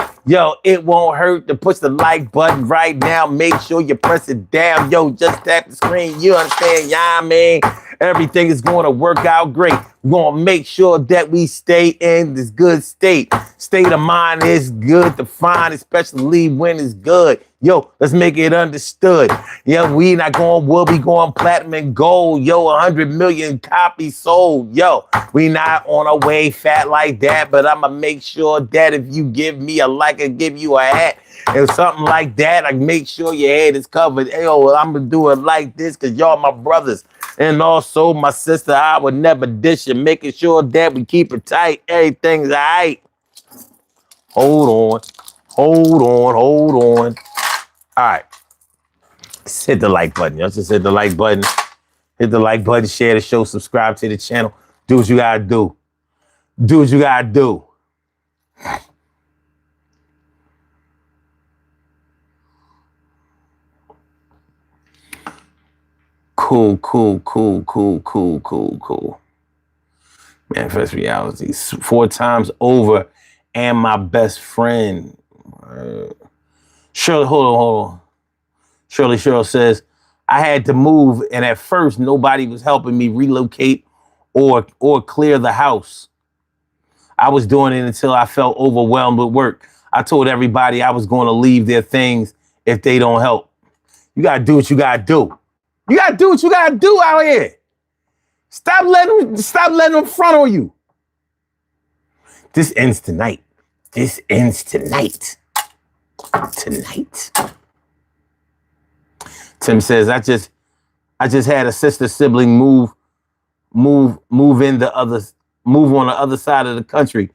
S1: it won't hurt to push the like button right now. Make sure you press it down. Yo, just tap the screen. You understand? Yeah, I mean, everything is going to work out great. We're going to make sure that we stay in this good state. State of mind is good to find, especially when it's good. Yo, let's make it understood. Yeah, we'll be going platinum and gold. Yo, 100 million copies sold. Yo, we not on our way fat like that, but I'ma make sure that if you give me a like, I give you a hat. If something like that, I make sure your head is covered. Hey, well, I'm gonna do it like this because y'all my brothers. And also my sister, I would never dish you, making sure that we keep it tight. Everything's all right. Hold on. All right. Just hit the like button. Y'all just hit the like button. Hit the like button, share the show, subscribe to the channel. Do what you gotta do. Do what you gotta do. Cool. Manifest reality 4 times over and my best friend. Shirley, hold on. Shirley Cheryl says, I had to move and at first nobody was helping me relocate or clear the house. I was doing it until I felt overwhelmed with work. I told everybody I was going to leave their things if they don't help. You got to do what you got to do. You got to do what you got to do out here. Stop letting them front on you. This ends tonight. Tonight. Tim says, I just had a sister sibling move on the other side of the country.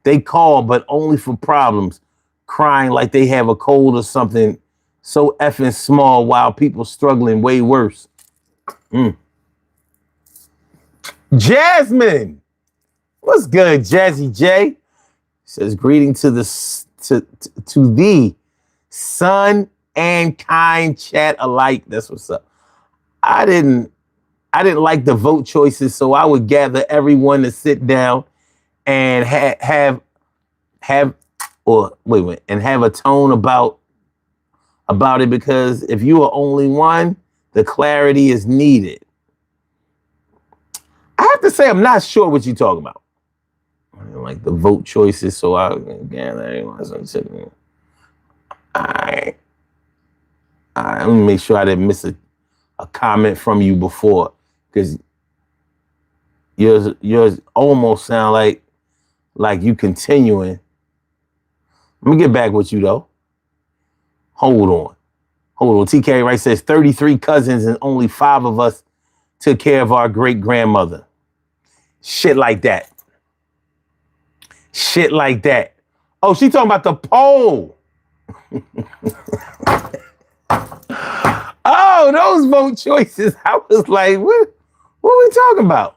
S1: They call, but only for problems, crying like they have a cold or something so effing small while people struggling way worse. Jasmine, what's good, Jazzy J? Says greeting to the son and kind chat alike. That's what's up. I didn't like the vote choices, so I would gather everyone to sit down and have a tone about it, because if you are only one, the clarity is needed. I have to say, I'm not sure what you're talking about. I didn't like the vote choices, so I gather everyone to sit down. Let me make sure I didn't miss a comment from you before, because yours almost sound like you continuing. Let me get back with you though. Hold on. TK Wright says 33 cousins and only 5 of us took care of our great grandmother. Shit like that. Oh, she talking about the poll. Oh, those vote choices. I was like, what are we talking about?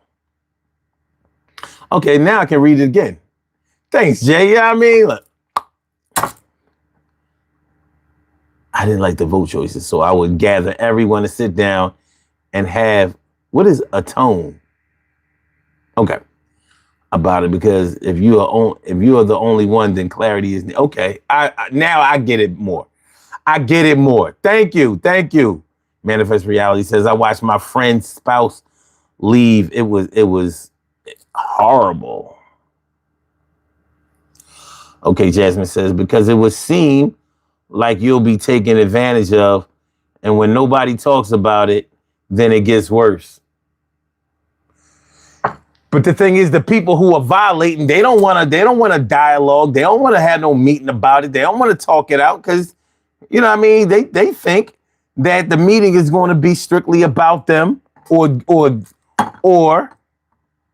S1: Okay, now I can read it again. Thanks, Jay. Yeah, I mean, look. I didn't like the vote choices, so I would gather everyone to sit down and have, what is a tone? Okay. About it, because if you are the only one, then clarity is okay. Now I get it more. I get it more. Thank you. Thank you. Manifest Reality says I watched my friend's spouse leave. It was horrible. Okay, Jasmine says because it would seem like you'll be taken advantage of, and when nobody talks about it, then it gets worse. But the thing is, the people who are violating, they don't want to dialogue. They don't want to have no meeting about it. They don't want to talk it out because, you know what I mean? They think that the meeting is going to be strictly about them or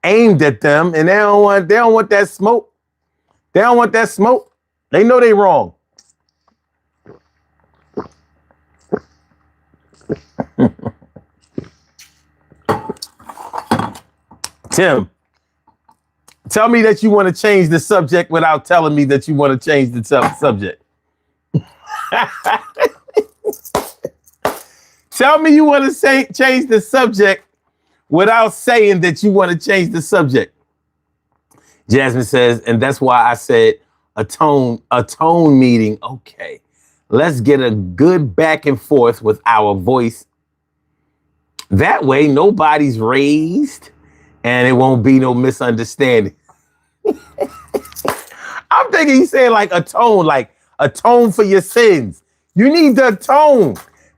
S1: aimed at them, and they don't want that smoke. They don't want that smoke. They know they wrong. Tim, tell me that you want to change the subject without telling me that you want to change the subject. Tell me you want to change the subject without saying that you want to change the subject. Jasmine says, and that's why I said a tone meeting. Okay, let's get a good back and forth with our voice. That way, nobody's raised and it won't be no misunderstanding. I'm thinking he's saying like atone for your sins. You need to atone.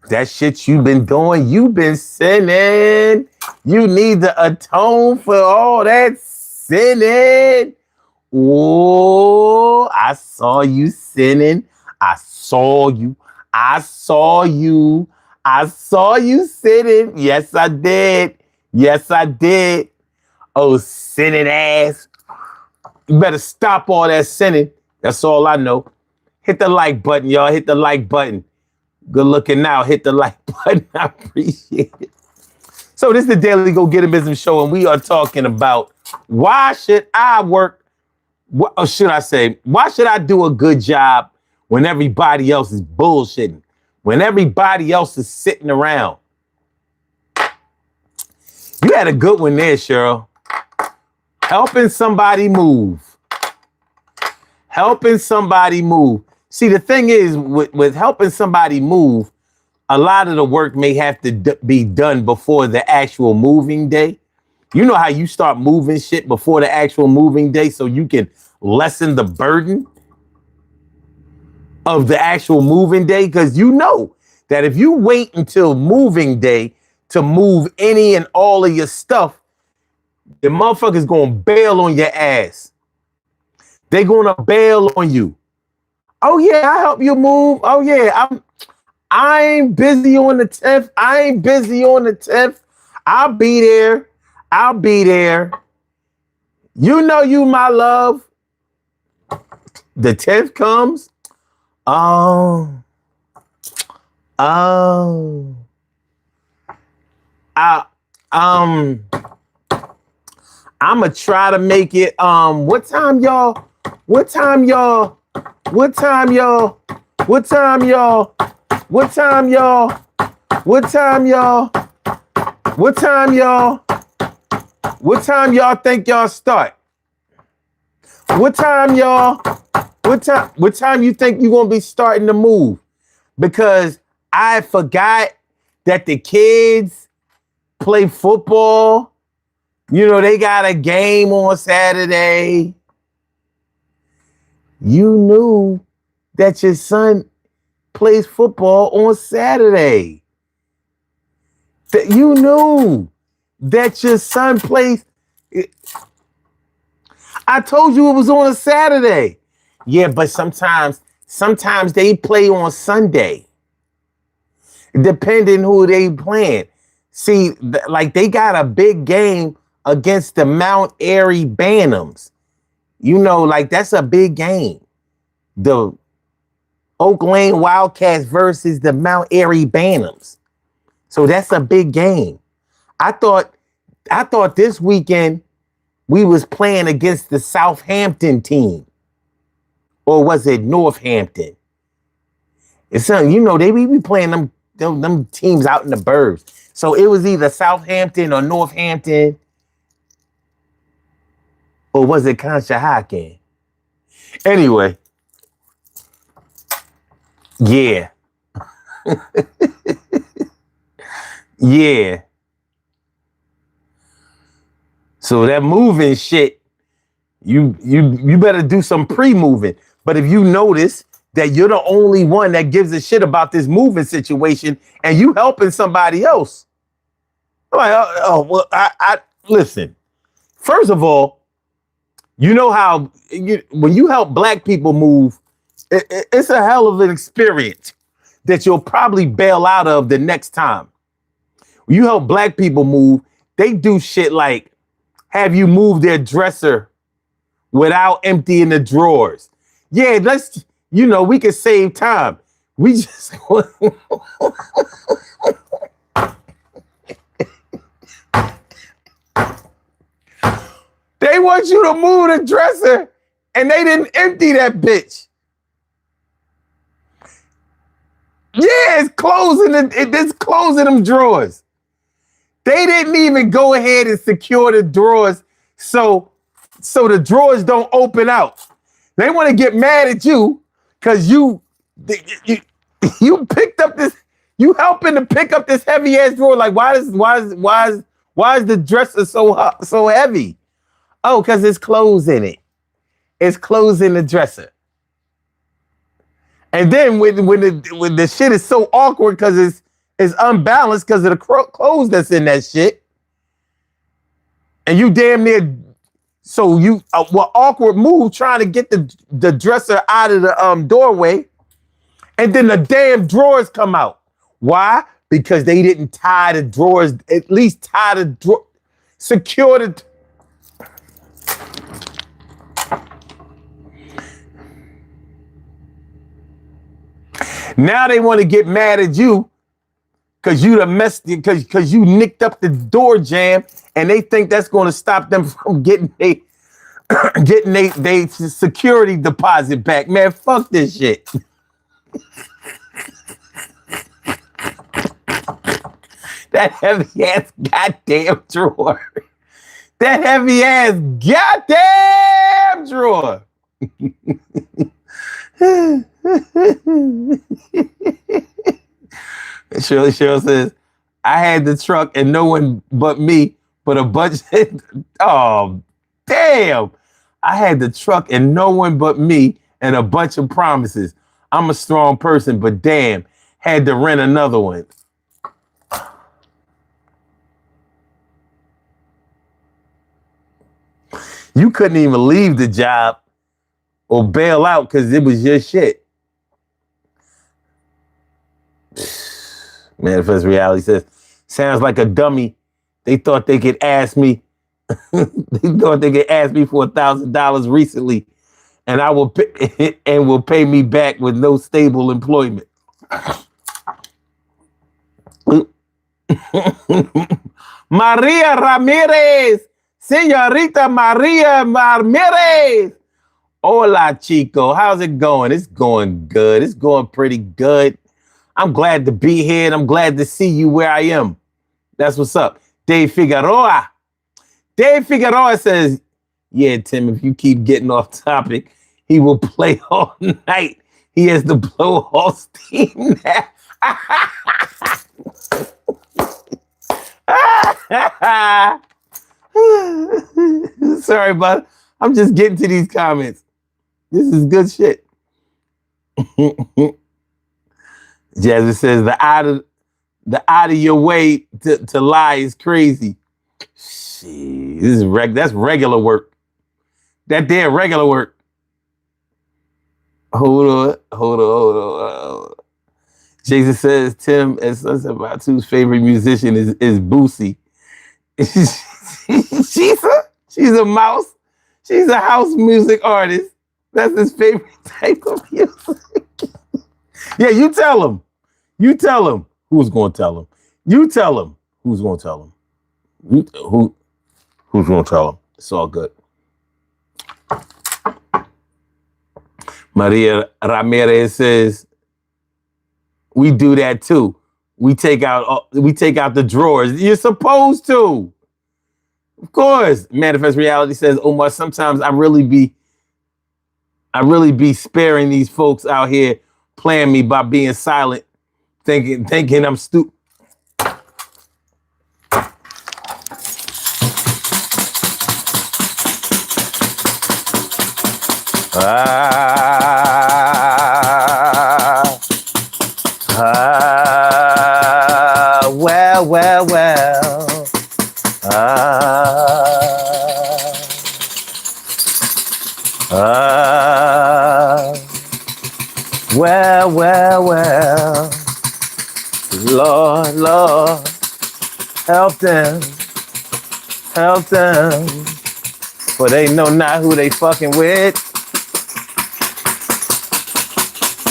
S1: That shit you've been doing, you've been sinning. You need to atone for all that sinning. Oh, I saw you sinning. I saw you. I saw you. I saw you sinning. Yes, I did. Yes, I did. Oh, sinning ass. You better stop all that sinning. That's all I know. Hit the like button, y'all. Hit the like button. Good looking now. Hit the like button. I appreciate it. So this is the Daily Go Get 'Em Business Show, and we are talking about why should I work, or should I say, why should I do a good job when everybody else is bullshitting, when everybody else is sitting around? You had a good one there, Cheryl. Helping somebody move. Helping somebody move. See, the thing is, with helping somebody move, a lot of the work may have to be done before the actual moving day. You know how you start moving shit before the actual moving day so you can lessen the burden of the actual moving day? Because you know that if you wait until moving day to move any and all of your stuff, the motherfucker's gonna bail on your ass. They're gonna bail on you. Oh yeah, I help you move. Oh yeah, I ain't busy on the 10th. I ain't busy on the 10th. I'll be there. I'll be there. You know you, my love. The 10th comes. I'ma try to make it. What time y'all? What time y'all? What time y'all? What time y'all? What time y'all? What time y'all? What time y'all? What time y'all think y'all start? What time y'all? What time you think you gonna be starting to move? Because I forgot that the kids play football. You know, they got a game on Saturday. You knew that your son plays football on Saturday. That you knew that your son plays. I told you it was on a Saturday. Yeah, but sometimes they play on Sunday. Depending who they playing. See, like they got a big game against the Mount Airy Bantams. You know, like that's a big game. The Oak Lane Wildcats versus the Mount Airy Bantams. So that's a big game. I thought this weekend we was playing against the Southampton team. Or was it Northampton? It's something, you know, they be playing them teams out in the burbs. So it was either Southampton or Northampton. Or was it conscientious? Anyway, yeah. Yeah. So that moving shit, you better do some pre-moving. But if you notice that you're the only one that gives a shit about this moving situation and you helping somebody else, I'm like, well, I listen. First of all, you know how when you help black people move, it's a hell of an experience that you'll probably bail out of the next time. When you help black people move, they do shit like have you move their dresser without emptying the drawers. Yeah, we can save time. We just they want you to move the dresser and they didn't empty that bitch. Yeah, it's closing them drawers. They didn't even go ahead and secure the drawers so the drawers don't open out. They want to get mad at you because you picked up this, you helping to pick up this heavy ass drawer. Like, why is the dresser so heavy? Oh, because it's clothes in it. It's clothes in the dresser. And then when the shit is so awkward because it's unbalanced because of the clothes that's in that shit, and you damn near, so you awkward move trying to get the dresser out of the doorway, and then the damn drawers come out. Why? Because they didn't tie the drawers, at least tie the drawer, secure the. Now they want to get mad at you because because you nicked up the door jamb, and they think that's going to stop them from getting they security deposit back. Man, fuck this shit. That heavy ass goddamn drawer. That heavy ass goddamn drawer. Cheryl says, I had the truck and no one but me, but a bunch. Oh, damn. I had the truck and no one but me and a bunch of promises. I'm a strong person, but damn, had to rent another one. You couldn't even leave the job or bail out because it was your shit. Manifest Reality says, sounds like a dummy. They thought they could ask me. They thought they could ask me for $1,000 recently, and I will pay, and will pay me back with no stable employment. Maria Ramirez, Señorita Maria Ramirez. Hola, Chico. How's it going? It's going good. It's going pretty good. I'm glad to be here, and I'm glad to see you where I am. That's what's up. Dave Figueroa. Dave Figueroa says, yeah, Tim, if you keep getting off topic, he will play all night. He has to blow all steam now. Sorry, but I'm just getting to these comments. This is good shit. Jasmine says the out of your way to lie is crazy. Shit, this is that's regular work. That damn regular work. Hold on. Jason says Tim and Sunset Batu's favorite musician is Boosie. She's a mouse. She's a house music artist. That's his favorite type of music. Yeah, you tell him. You tell him. Who's going to tell him? You tell him. Who's going to tell him? Who's going to tell him? It's all good. Maria Ramirez says, we do that too. We take out the drawers. You're supposed to. Of course, manifest reality says, Omar, sometimes I really be sparing these folks out here playing me by being silent, thinking I'm stupid. Well. Well. Lord, help them, for they know not who they fucking with.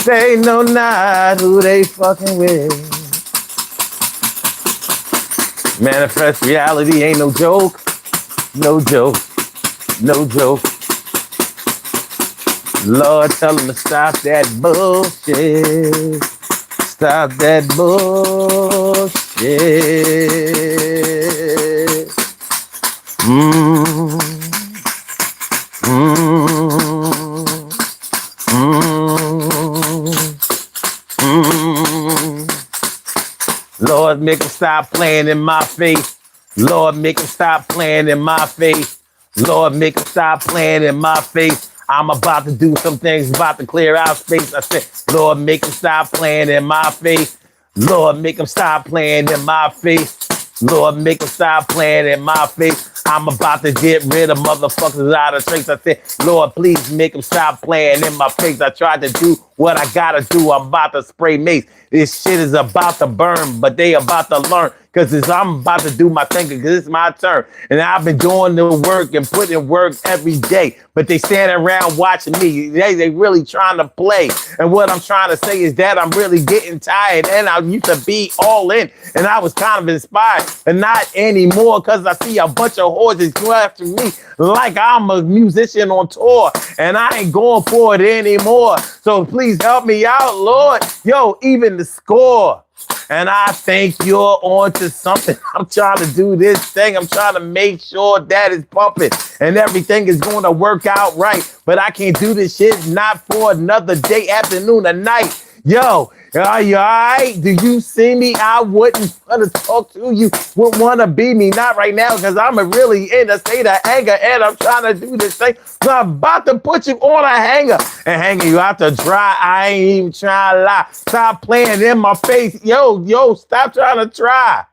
S1: They know not who they fucking with. Manifest reality ain't no joke. No joke. Lord, tell them to stop that bullshit. Stop that bullshit. Lord, make them stop playing in my face. Lord, make them stop playing in my face. Lord, make them stop playing in my face. I'm about to do some things, about to clear out space. I said, Lord, make them stop playing in my face. Lord, make them stop playing in my face. Lord, make them stop playing in my face. I'm about to get rid of motherfuckers out of trace. I said, Lord, please make them stop playing in my face. I tried to do what I gotta do. I'm about to spray mace. This shit is about to burn, but they about to learn. Because I'm about to do my thing, because it's my turn. And I've been doing the work and putting work every day. But they stand around watching me. They really trying to play. And what I'm trying to say is that I'm really getting tired. And I used to be all in. And I was kind of inspired. And not anymore, because I see a bunch of horses go after me like I'm a musician on tour. And I ain't going for it anymore. So please help me out, Lord. Yo, even the score. And I think you're on to something. I'm trying to do this thing. I'm trying to make sure that it's pumping and everything is going to work out right. But I can't do this shit not for another day, afternoon, or night. Yo, are you all right? Do you see me? I wouldn't want to talk to you. Wouldn't want to be me. Not right now, because I'm really in a state of anger and I'm trying to do this thing. So I'm about to put you on a hanger and hanging you out to dry. I ain't even trying to lie. Stop playing in my face. Yo, stop trying to try.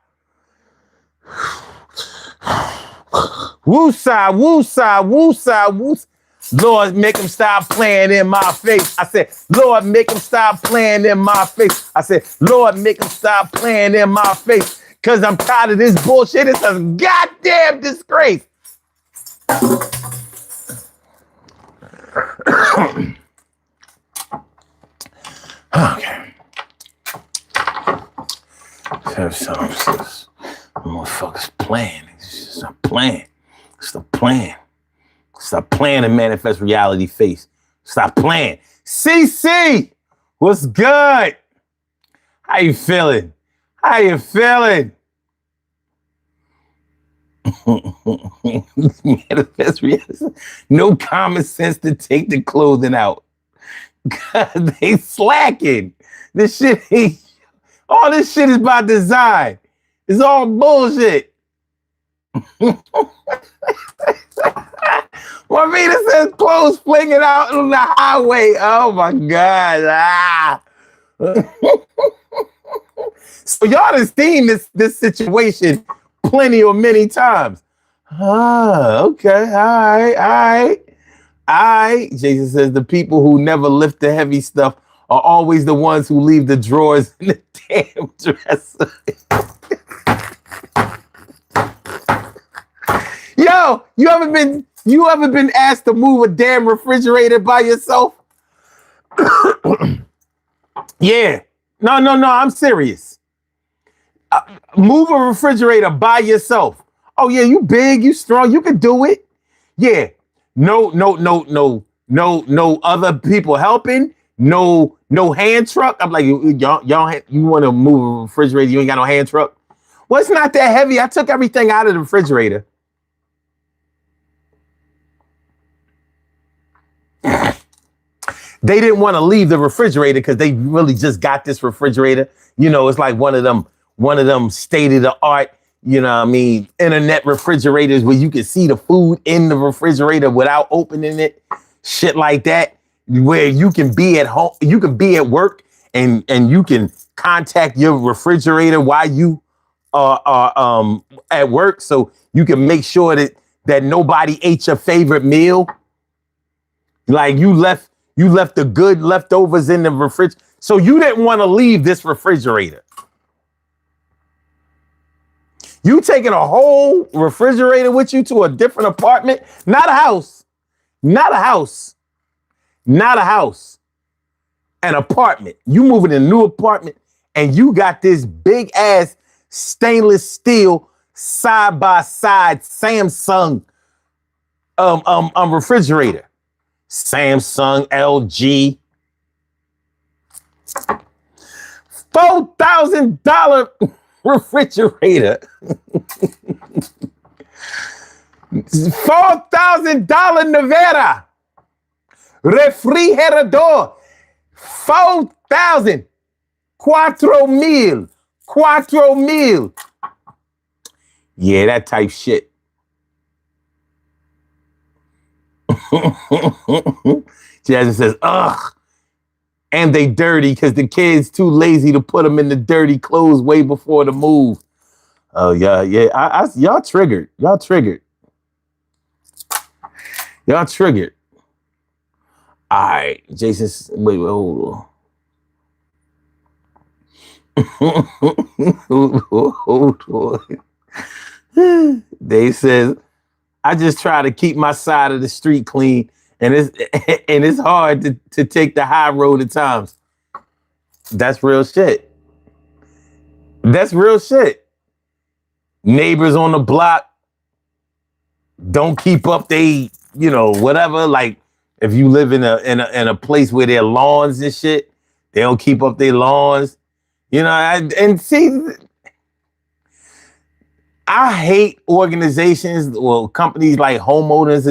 S1: Woosah. Lord, make them stop playing in my face. I said, Lord, make them stop playing in my face. I said, Lord, make them stop playing in my face. Because I'm tired of this bullshit. It's a goddamn disgrace. Okay. Have some motherfuckers playing. Stop playing. Stop playing and manifest reality face. Stop playing. CC, what's good? How you feeling? Manifest reality. No common sense to take the clothing out. God, they slacking. All this shit is by design. It's all bullshit. Marvita says clothes flinging out on the highway. Oh my God. So y'all have seen this situation plenty or many times. Okay. All right. Jason says the people who never lift the heavy stuff are always the ones who leave the drawers in the damn dresser. Yo, you ever been asked to move a damn refrigerator by yourself? Yeah. No, I'm serious. Move a refrigerator by yourself. Oh yeah, you big, you strong, you can do it. Yeah. No other people helping. No hand truck. I'm like, y'all, you want to move a refrigerator? You ain't got no hand truck. Well, it's not that heavy. I took everything out of the refrigerator. They didn't want to leave the refrigerator because they really just got this refrigerator. It's like one of them state of the art, internet refrigerators where you can see the food in the refrigerator without opening it. Shit like that, where you can be at home, you can be at work and you can contact your refrigerator while you are at work, so you can make sure that nobody ate your favorite meal. Like you left the good leftovers in the refrigerator. So you didn't want to leave this refrigerator. You taking a whole refrigerator with you to a different apartment? Not a house. Not a house. Not a house. An apartment. You moving in a new apartment and you got this big ass stainless steel side by side Samsung refrigerator. Samsung, LG. $4,000 refrigerator. $4,000 nevera. Refrigerador. 4,000. 4,000. 4,000. Yeah, that type shit. Jasmine says, ugh. And they dirty because the kids too lazy to put them in the dirty clothes way before the move. Oh, yeah. Y'all triggered. Y'all triggered. All right. Jason, wait, hold on. Dave says, I just try to keep my side of the street clean, and it's hard to take the high road at times. That's real shit. Neighbors on the block don't keep up they, whatever. Like if you live in a place where there are lawns and shit, they don't keep up their lawns. And see, I hate organizations or companies like homeowners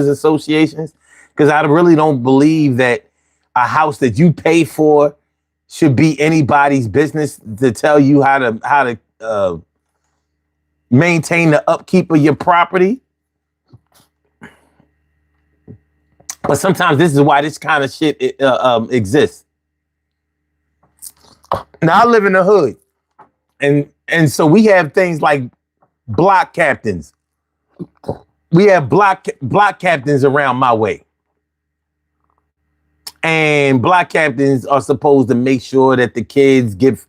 S1: associations, because I really don't believe that a house that you pay for should be anybody's business to tell you how to maintain the upkeep of your property. But sometimes this is why this kind of shit exists. Now I live in the hood, and so we have things like block captains. We have block captains around my way. And block captains are supposed to make sure that the kids get,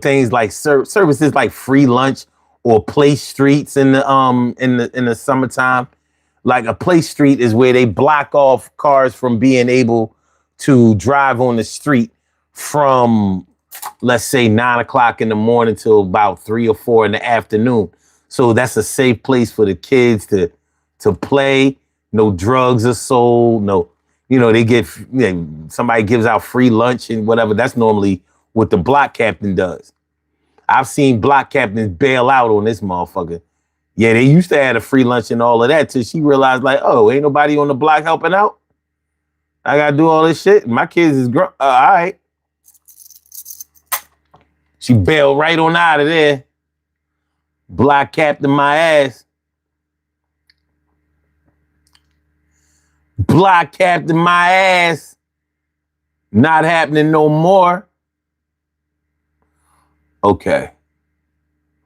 S1: things like services like free lunch or play streets in the summertime. Like a play street is where they block off cars from being able to drive on the street from, let's say, 9 o'clock in the morning till about 3 or 4 in the afternoon. So that's a safe place for the kids to play. No drugs are sold. No, they get, somebody gives out free lunch and whatever. That's normally what the block captain does. I've seen block captains bail out on this motherfucker. Yeah, they used to have a free lunch and all of that till she realized, like, oh, ain't nobody on the block helping out. I got to do all this shit. My kids is all right. She bailed right on out of there. Block captain my ass. Block captain my ass. Not happening no more. Okay.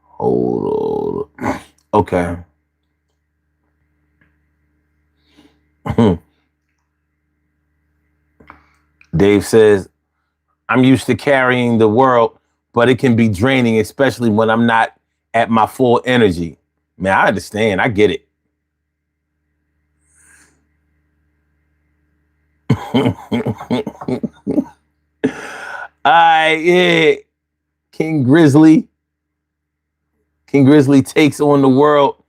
S1: Hold on. Okay. Dave says, I'm used to carrying the world, but it can be draining, especially when I'm not at my full energy. Man, I understand. I get it. Yeah. King Grizzly takes on the world.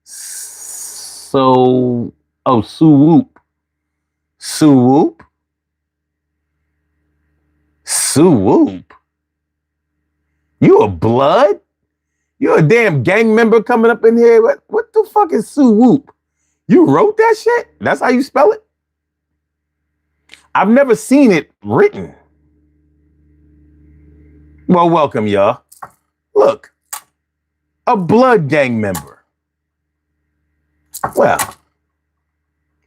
S1: Sue Whoop. You a blood? You a damn gang member coming up in here? What the fuck is Sue Whoop? You wrote that shit? That's how you spell it? I've never seen it written. Well, welcome, y'all. Look, a blood gang member. Well,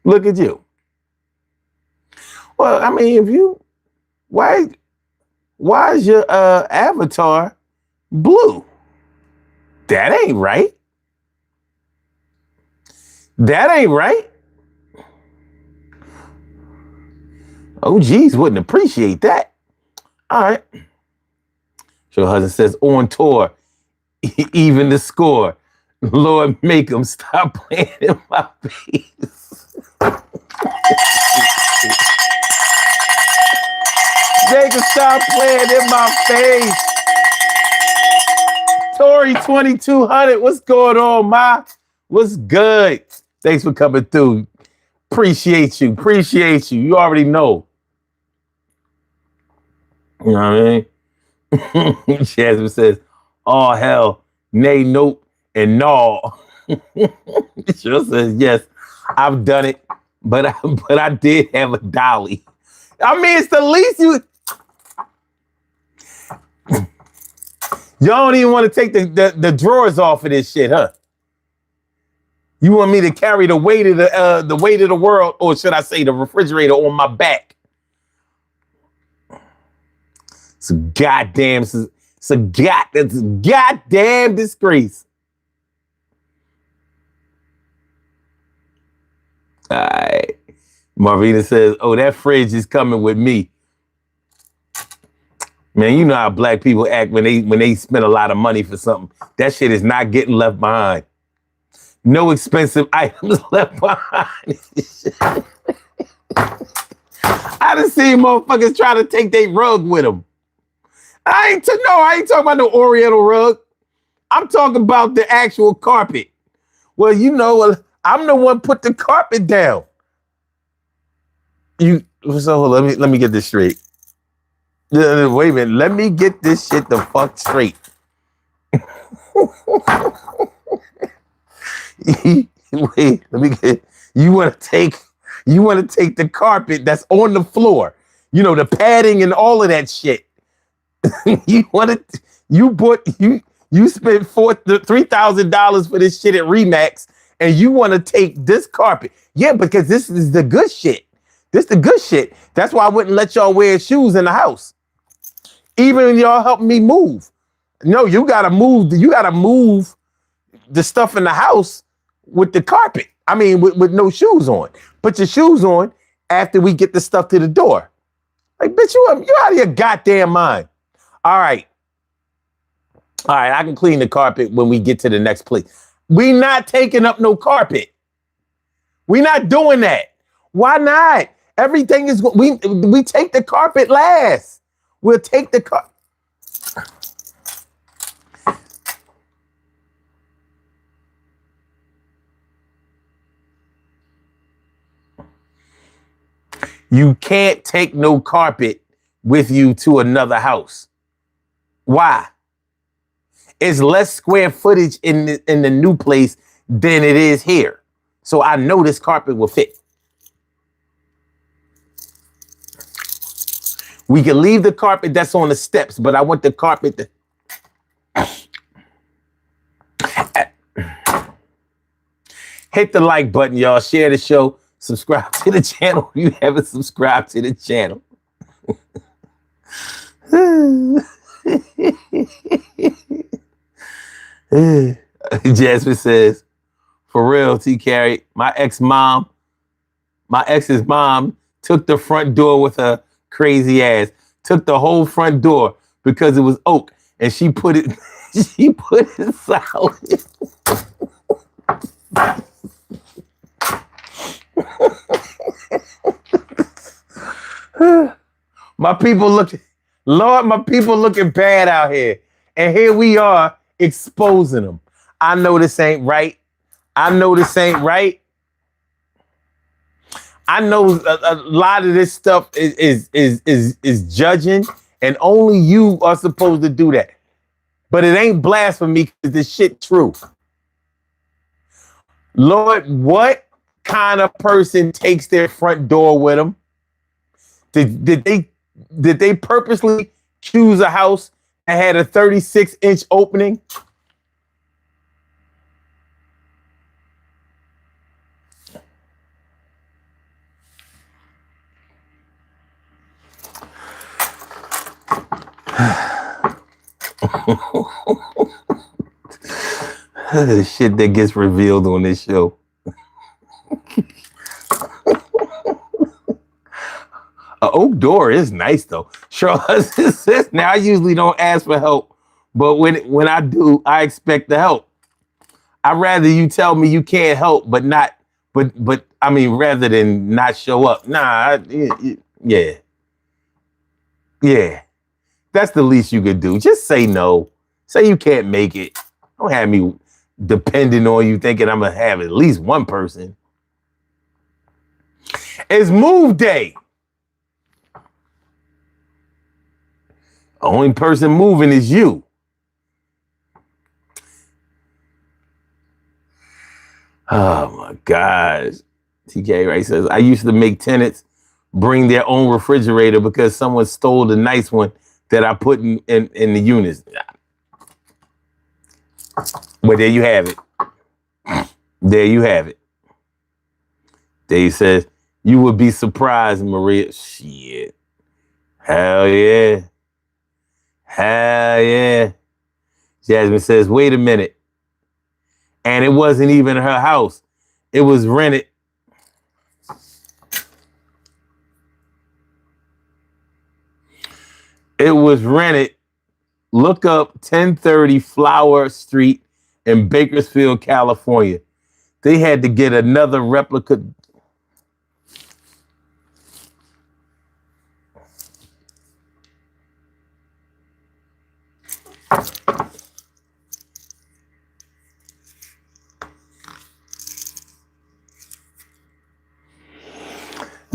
S1: look at you. Well, I mean, why is your avatar blue? That ain't right. That ain't right. Oh, geez, wouldn't appreciate that. All right. So her husband says, on tour, even the score. Lord, make them stop playing in my face. Make them stop playing in my face. Tori 2200, what's going on, Ma? What's good? Thanks for coming through. Appreciate you. You already know. You know what I mean? Jasmine says, oh, hell, nay, nope, and no. Sure says, yes, I've done it, but I did have a dolly. I mean, it's the least you... Y'all don't even want to take the drawers off of this shit, huh? You want me to carry the weight of the world, or should I say the refrigerator on my back? It's a goddamn disgrace. All right. Marvina says, oh, that fridge is coming with me. Man, you know how black people act when they spend a lot of money for something. That shit is not getting left behind. No expensive items left behind. I done seen motherfuckers try to take their rug with them. I ain't talking about no Oriental rug. I'm talking about the actual carpet. Well, you know, I'm the one put the carpet down. So let me get this straight. Wait a minute, let me get this shit the fuck straight. Wait, let me get. You want to take the carpet that's on the floor, you know, the padding and all of that shit. You spent $3,000 for this shit at Remax, and you want to take this carpet? Yeah, because this is the good shit. This the good shit. That's why I wouldn't let y'all wear shoes in the house, even when y'all help me move. No, you gotta move. You gotta move the stuff in the house with the carpet. I mean, with no shoes on. Put your shoes on after we get the stuff to the door. Like, bitch, you out of your goddamn mind. All right, I can clean the carpet when we get to the next place. We not taking up no carpet. We not doing that. Why not? Everything is, we take the carpet last. We'll take the carpet. You can't take no carpet with you to another house. Why? It's less square footage in the new place than it is here. So I know this carpet will fit. We can leave the carpet that's on the steps, but I want the carpet to... Hit the like button, y'all. Share the show. Subscribe to the channel if you haven't subscribed to the channel. Jasmine says, for real, T. Carey, my ex's mom took the front door with her crazy ass. Took the whole front door because it was oak, and she put it solid. My people looking bad out here. And here we are exposing them. I know this ain't right. I know a lot of this stuff is judging, and only you are supposed to do that. But it ain't blasphemy because this shit true. Lord, what kind of person takes their front door with them? Did they purposely choose a house that had a 36-inch opening? The shit that gets revealed on this show. An oak door is nice though. Charlotte says, now I usually don't ask for help, but when I do, I expect the help. I'd rather you tell me you can't help, but I mean, rather than not show up. Nah, yeah. That's the least you could do. Just say no. Say you can't make it. Don't have me depending on you thinking I'm gonna have at least one person. It's move day. The only person moving is you. Oh my gosh. TK Ray says, I used to make tenants bring their own refrigerator because someone stole the nice one that I put in the units. But there you have it. There you have it. Dave says, you would be surprised, Maria. Shit. Hell yeah. Hell yeah. Jasmine says, wait a minute. And it wasn't even her house. It was rented. It was rented. Look up 1030 Flower Street in Bakersfield, California. They had to get another replica.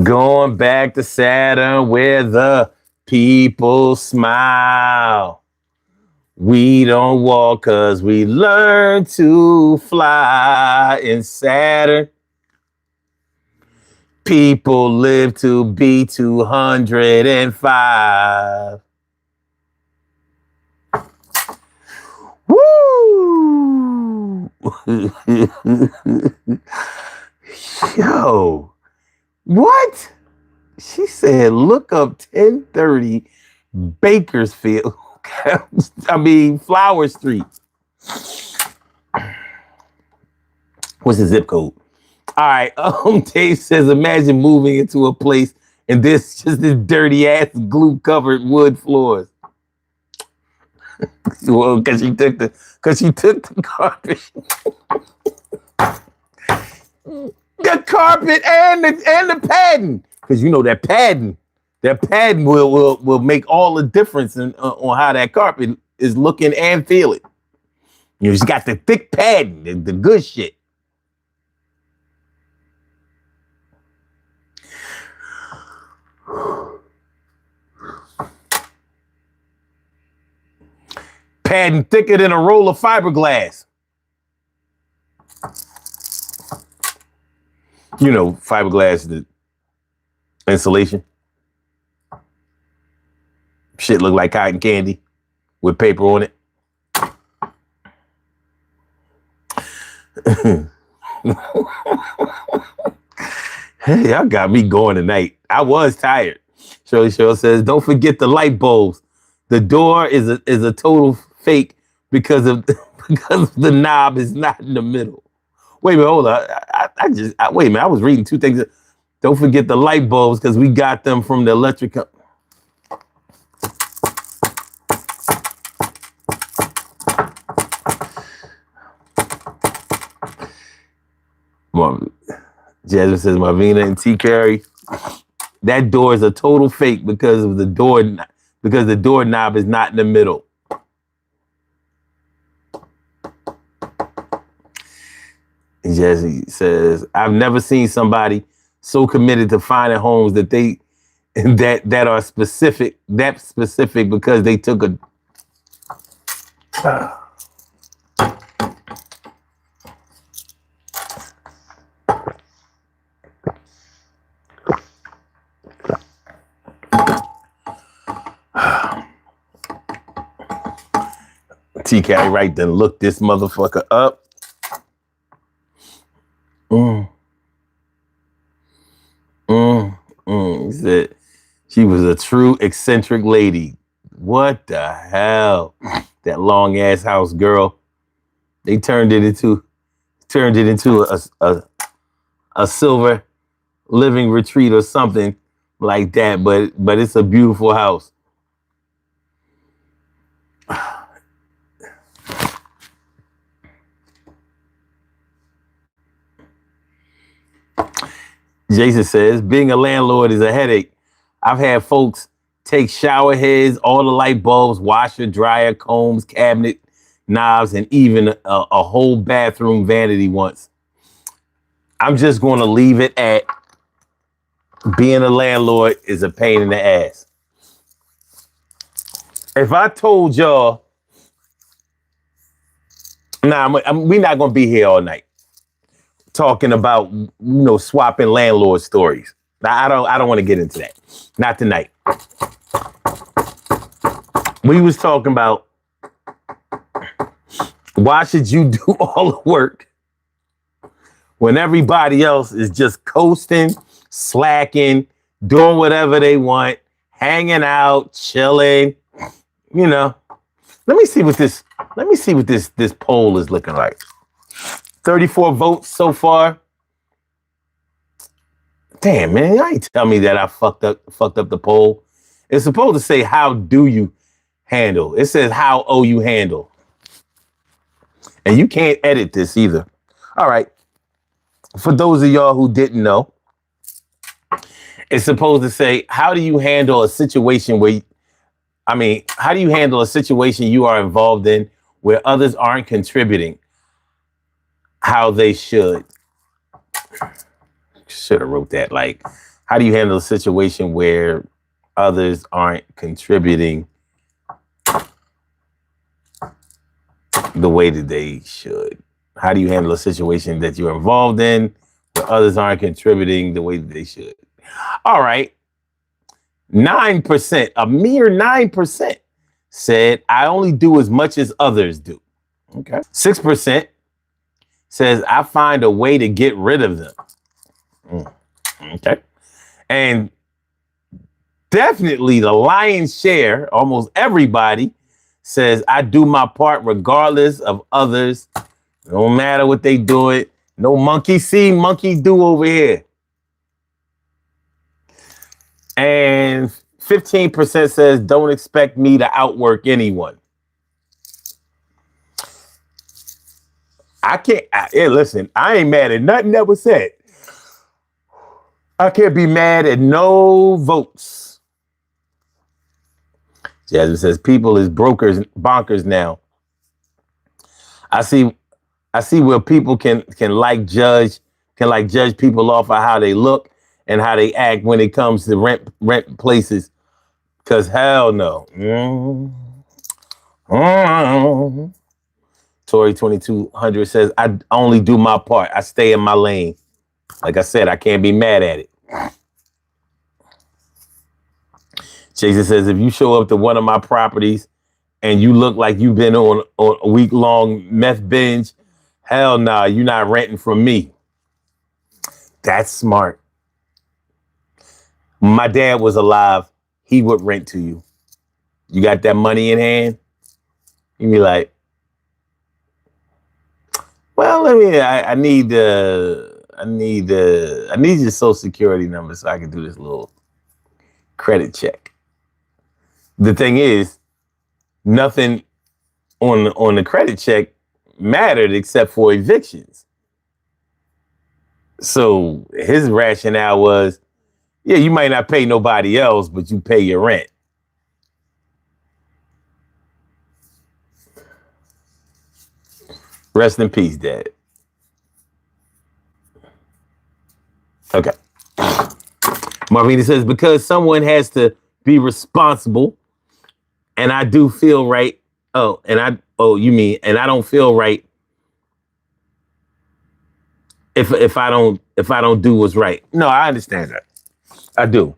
S1: Going back to Saturn where the people smile. We don't walk because we learn to fly in Saturn. People live to be 205. Woo! Yo, what? She said, look up 1030 Bakersfield. Flower Street. What's the zip code? All right. Dave says, imagine moving into a place and this dirty ass glue covered wood floors. Well, because she took the carpet. The carpet and the padding. Because you know that padding will make all the difference on how that carpet is looking and feeling. You know, she's got the thick padding, the good shit. Padding thicker than a roll of fiberglass. You know, fiberglass, the insulation. Shit look like cotton candy with paper on it. Hey, y'all got me going tonight. I was tired. Shirley says, don't forget the light bulbs. The door is a total fake because the knob is not in the middle. Wait a minute, hold on. Wait a minute. I was reading two things. Don't forget the light bulbs because we got them from the electric company. Jasmine says, Marvina and T. Carey, that door is a total fake because the doorknob is not in the middle. And Jesse says, I've never seen somebody so committed to finding homes that are specific because they took a She can't right then look this motherfucker up. He said she was a true eccentric lady. What the hell? That long ass house, girl. They turned it into a silver living retreat or something like that. But it's a beautiful house. Jason says, being a landlord is a headache. I've had folks take shower heads, all the light bulbs, washer, dryer, combs, cabinet, knobs, and even a whole bathroom vanity once. I'm just going to leave it at being a landlord is a pain in the ass. If I told y'all, we're not going to be here all night talking about, swapping landlord stories. I don't want to get into that. Not tonight. We was talking about why should you do all the work when everybody else is just coasting, slacking, doing whatever they want, hanging out, chilling, Let me see what this poll is looking like. 34 votes so far. Damn, man, y'all ain't tell me that I fucked up the poll. It's supposed to say, how do you handle? It says, how you handle. And you can't edit this either. All right. For those of y'all who didn't know, it's supposed to say, how do you handle a situation how do you handle a situation you are involved in where others aren't contributing how they should? Should have wrote that. Like, how do you handle a situation where others aren't contributing the way that they should? How do you handle a situation that you're involved in where others aren't contributing the way that they should? All right. 9%, a mere 9% said, I only do as much as others do. Okay. 6% says, I find a way to get rid of them. Okay. And definitely the lion's share, almost everybody, says, I do my part regardless of others. No matter what they do it. No monkey see, monkey do over here. And 15% says, don't expect me to outwork anyone. Listen, I ain't mad at nothing that was said. I can't be mad at no votes. Jasmine says, people is bonkers now. I see where people can judge people off of how they look and how they act when it comes to rent places. Cause hell no. Tori 2200 says, I only do my part. I stay in my lane. Like I said, I can't be mad at it. Jason says, if you show up to one of my properties and you look like you've been on a week-long meth binge, hell nah, you're not renting from me. That's smart. When my dad was alive, he would rent to you. You got that money in hand? You'd be like, well, I need your social security number so I can do this little credit check. The thing is, nothing on the credit check mattered except for evictions. So his rationale was, yeah, you might not pay nobody else, but you pay your rent. Rest in peace, Dad. Okay. Marvina says, because someone has to be responsible, and I do feel right. And I don't feel right if I don't do what's right. No, I understand that. I do.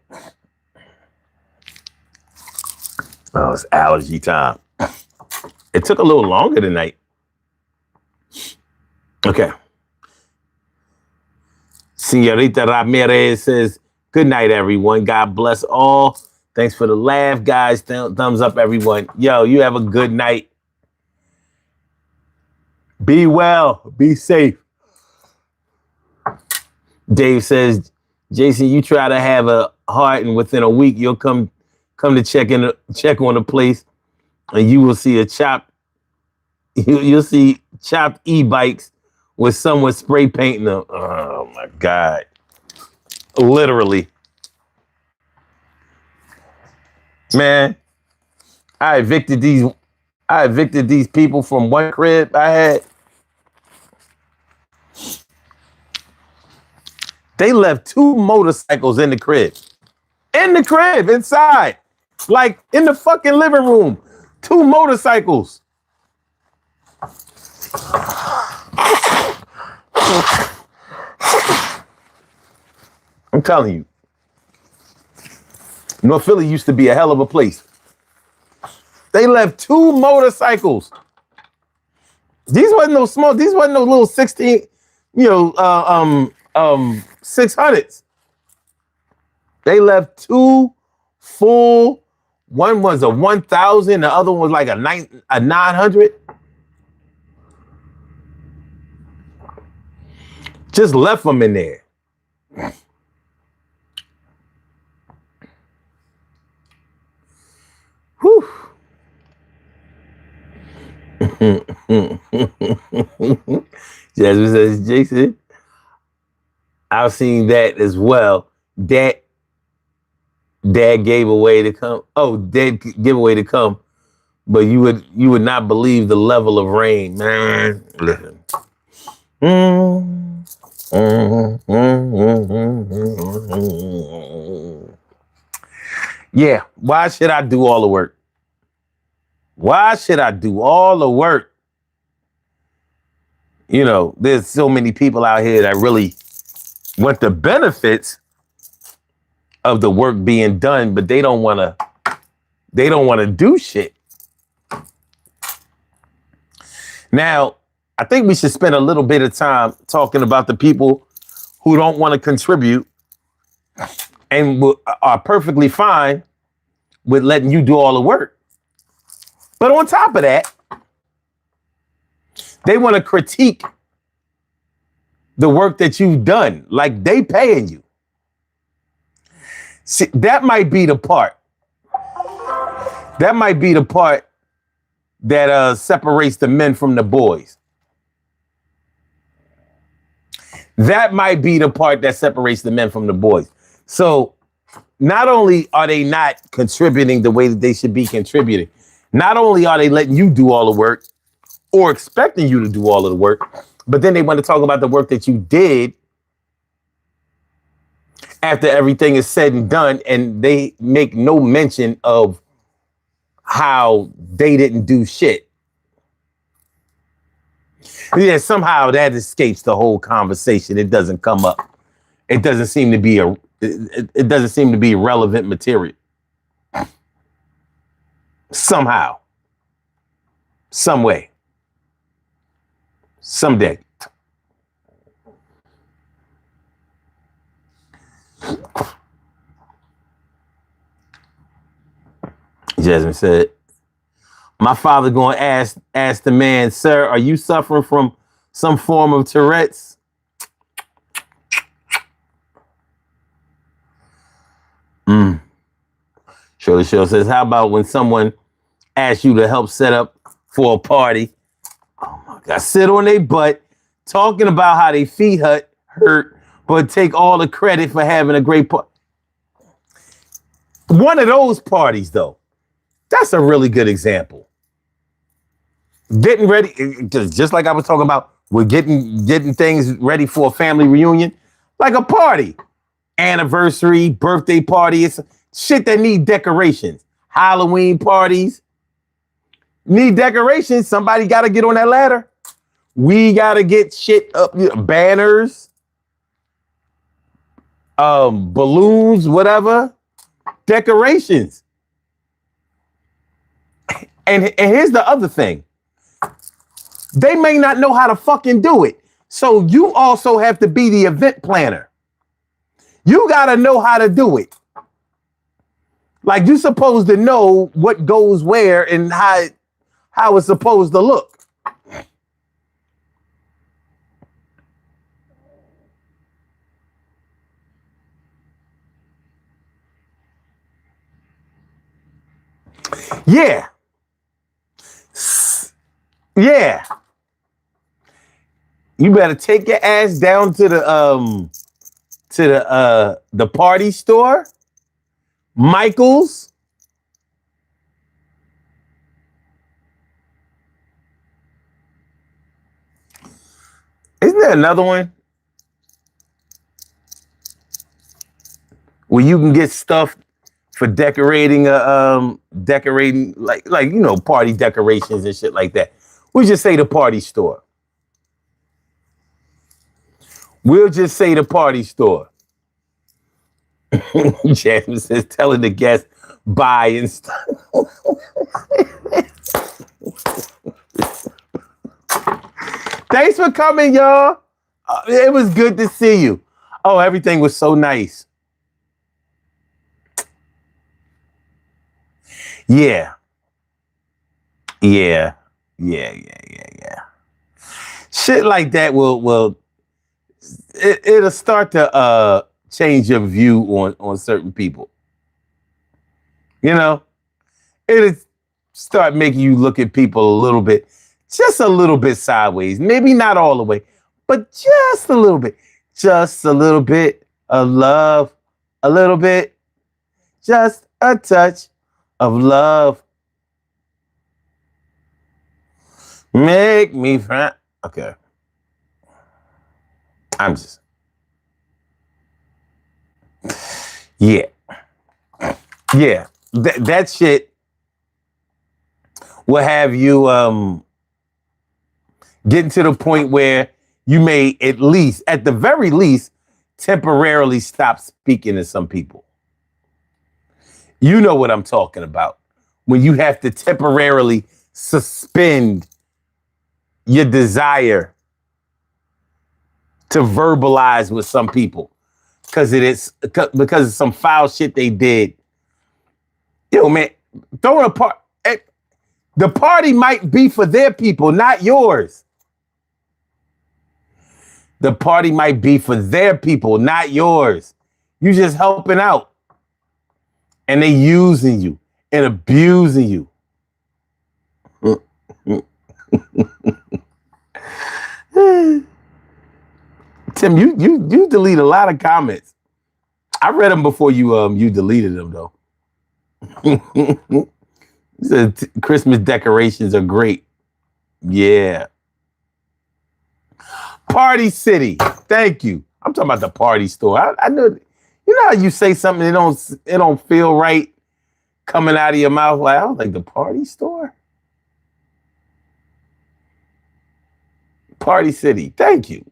S1: Oh, it's allergy time. It took a little longer tonight. Okay. Senorita Ramirez says, good night, everyone. God bless all. Thanks for the laugh, guys. Thumbs up, everyone. Yo, you have a good night. Be well. Be safe. Dave says, Jason, you try to have a heart, and within a week you'll come to check on the place, and you will see you'll see chopped e-bikes with someone spray painting them. Oh my God. Literally. Man, I evicted these people from one crib I had. They left 2 motorcycles in the crib. In the crib, inside. Like in the fucking living room. 2 motorcycles. I'm telling you. North Philly used to be a hell of a place. They left 2 motorcycles. These wasn't no small, these wasn't no little 16, 600s. They left 2 full, one was a 1,000, the other one was like a 900. Just left them in there. Whew. Jasmine says, Jason, I've seen that as well. Dad gave away to come. Oh, Dad gave away to come, but you would not believe the level of rain, man. Listen. Yeah, why should I do all the work? Why should I do all the work? You know, there's so many people out here that really want the benefits of the work being done, but they don't want to do shit. Now, I think we should spend a little bit of time talking about the people who don't want to contribute and are perfectly fine with letting you do all the work. But on top of that, they want to critique the work that you've done, like they paying you. See, that might be the part. That might be the part that separates the men from the boys. That might be the part that separates the men from the boys. So not only are they not contributing the way that they should be contributing, not only are they letting you do all the work or expecting you to do all of the work, but then they want to talk about the work that you did after everything is said and done, and they make no mention of how they didn't do shit. Yeah, somehow that escapes the whole conversation. It doesn't come up. It doesn't seem to be it doesn't seem to be relevant material. Somehow. Some way. Someday. Jasmine said, my father going to ask the man, sir, are you suffering from some form of Tourette's? Shirley Show says, how about when someone asks you to help set up for a party? Oh my God, sit on their butt, talking about how their feet hurt, but take all the credit for having a great party. One of those parties, though, that's a really good example. Getting ready, just like I was talking about, we're getting things ready for a family reunion, like a party, anniversary, birthday party. It's shit that need decorations. Halloween parties need decorations. Somebody got to get on that ladder. We got to get shit up, banners, balloons, whatever, decorations. And here's the other thing. They may not know how to fucking do it. So you also have to be the event planner. You got to know how to do it. Like you're supposed to know what goes where and how it's supposed to look. Yeah. Yeah. You better take your ass down to the party store, Michael's. Isn't there another one where you can get stuff for decorating decorating like party decorations and shit like that? We just say the party store. We'll just say the party store. Jasmine says, telling the guests buy and stuff. Thanks for coming, y'all. It was good to see you. Oh, everything was so nice. Yeah. Yeah. Shit like that it'll start to change your view on certain people. You know, it'll start making you look at people just a little bit sideways. Maybe not all the way, but just a little bit. Just a little bit of love, a little bit, just a touch of love. Make me fine. Okay. I'm just. Yeah. Yeah. That shit will have you getting to the point where you may at the very least, temporarily stop speaking to some people. You know what I'm talking about. When you have to temporarily suspend your desire to verbalize with some people because of some foul shit they did. Yo, man, throwing a party. The party might be for their people, not yours. The party might be for their people, not yours. You just helping out. And they using you and abusing you. Tim, you delete a lot of comments. I read them before you deleted them though. Said Christmas decorations are great. Yeah. Party City. Thank you. I'm talking about the party store. I know. You know how you say something it don't feel right coming out of your mouth. Like I was like the party store. Party City. Thank you.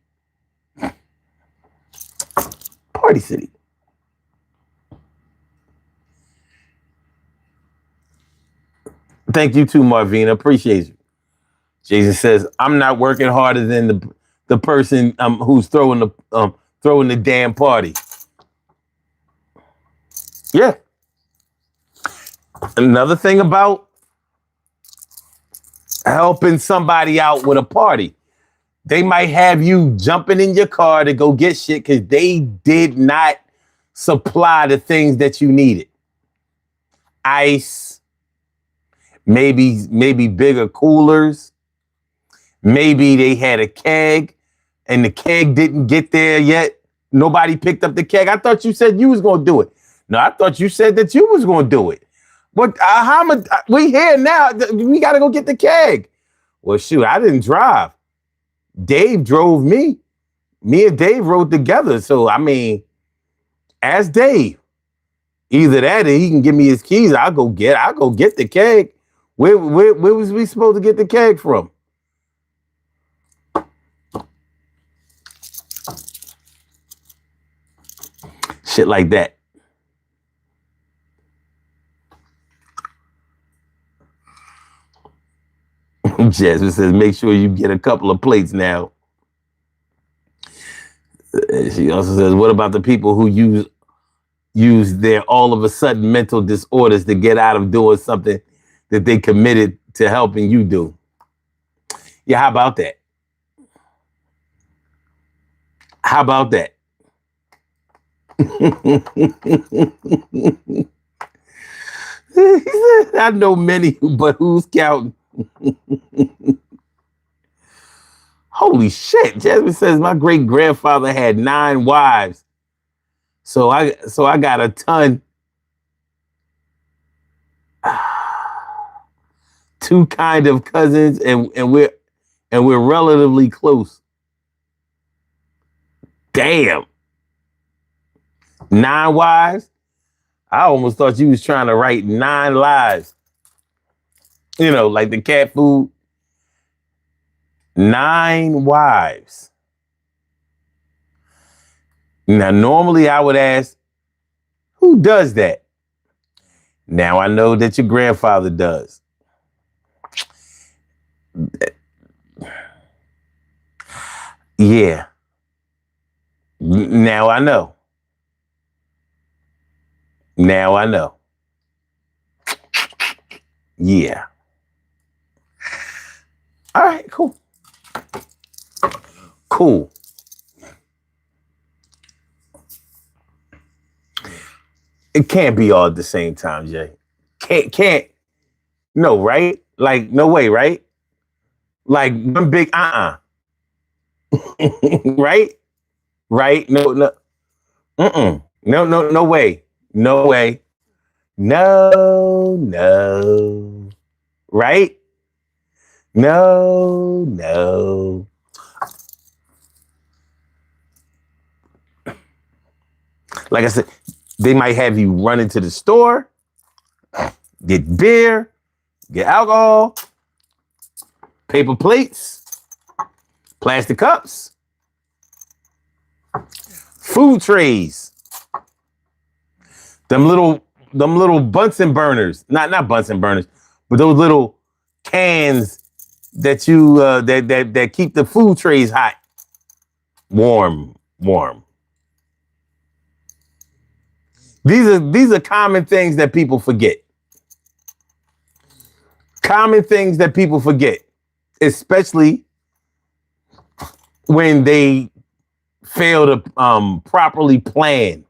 S1: Party City. Thank you too, Marvina. Appreciate you. Jason says, I'm not working harder than the person who's throwing the damn party. Yeah. Another thing about helping somebody out with a party. They might have you jumping in your car to go get shit because they did not supply the things that you needed. Ice, maybe bigger coolers. Maybe they had a keg and the keg didn't get there yet. Nobody picked up the keg. I thought you said you was going to do it. No, I thought you said that you was going to do it. But we here now. We got to go get the keg. Well, shoot, I didn't drive. Dave drove me. Me and Dave rode together. So, I mean, ask Dave. Either that or he can give me his keys. I'll go get the keg. Where was we supposed to get the keg from? Shit like that. Jasmine says, make sure you get a couple of plates now. She also says, what about the people who use their all of a sudden mental disorders to get out of doing something that they committed to helping you do? Yeah, how about that? How about that? I know many, but who's counting? Holy shit. Jasmine says my great grandfather had 9 wives. So I got a ton. 2 kind of cousins, and we're relatively close. Damn. 9 wives? I almost thought you was trying to write 9 lives. You know, like the cat food. 9 wives. Now, normally I would ask, who does that? Now I know that your grandfather does. Yeah. Now I know. Now I know. Yeah. All right, cool. Cool. It can't be all at the same time, Jay. Can't. No, right? Like, no way, right? Like one big right? Right? No. No way. No way. No. Right? No. Like I said, they might have you run into the store, get beer, get alcohol, paper plates, plastic cups, food trays, them little Bunsen burners, not Bunsen burners, but those little cans that you that keep the food trays hot, warm. These are common things that people forget. Common things that people forget, especially when they fail to properly plan.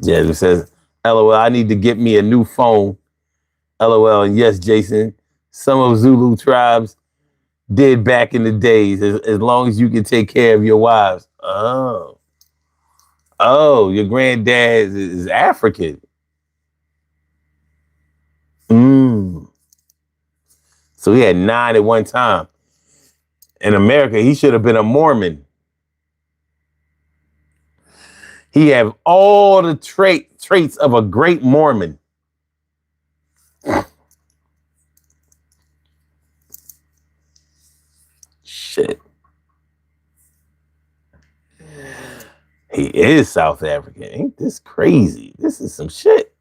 S1: Jasmine says, LOL, I need to get me a new phone. LOL, and yes, Jason, some of Zulu tribes did back in the days, as long as you can take care of your wives. Oh, your granddad is African. So he had 9 at one time. In America, he should have been a Mormon. He have all the traits of a great Mormon. Shit. He is South African. Ain't this crazy? This is some shit.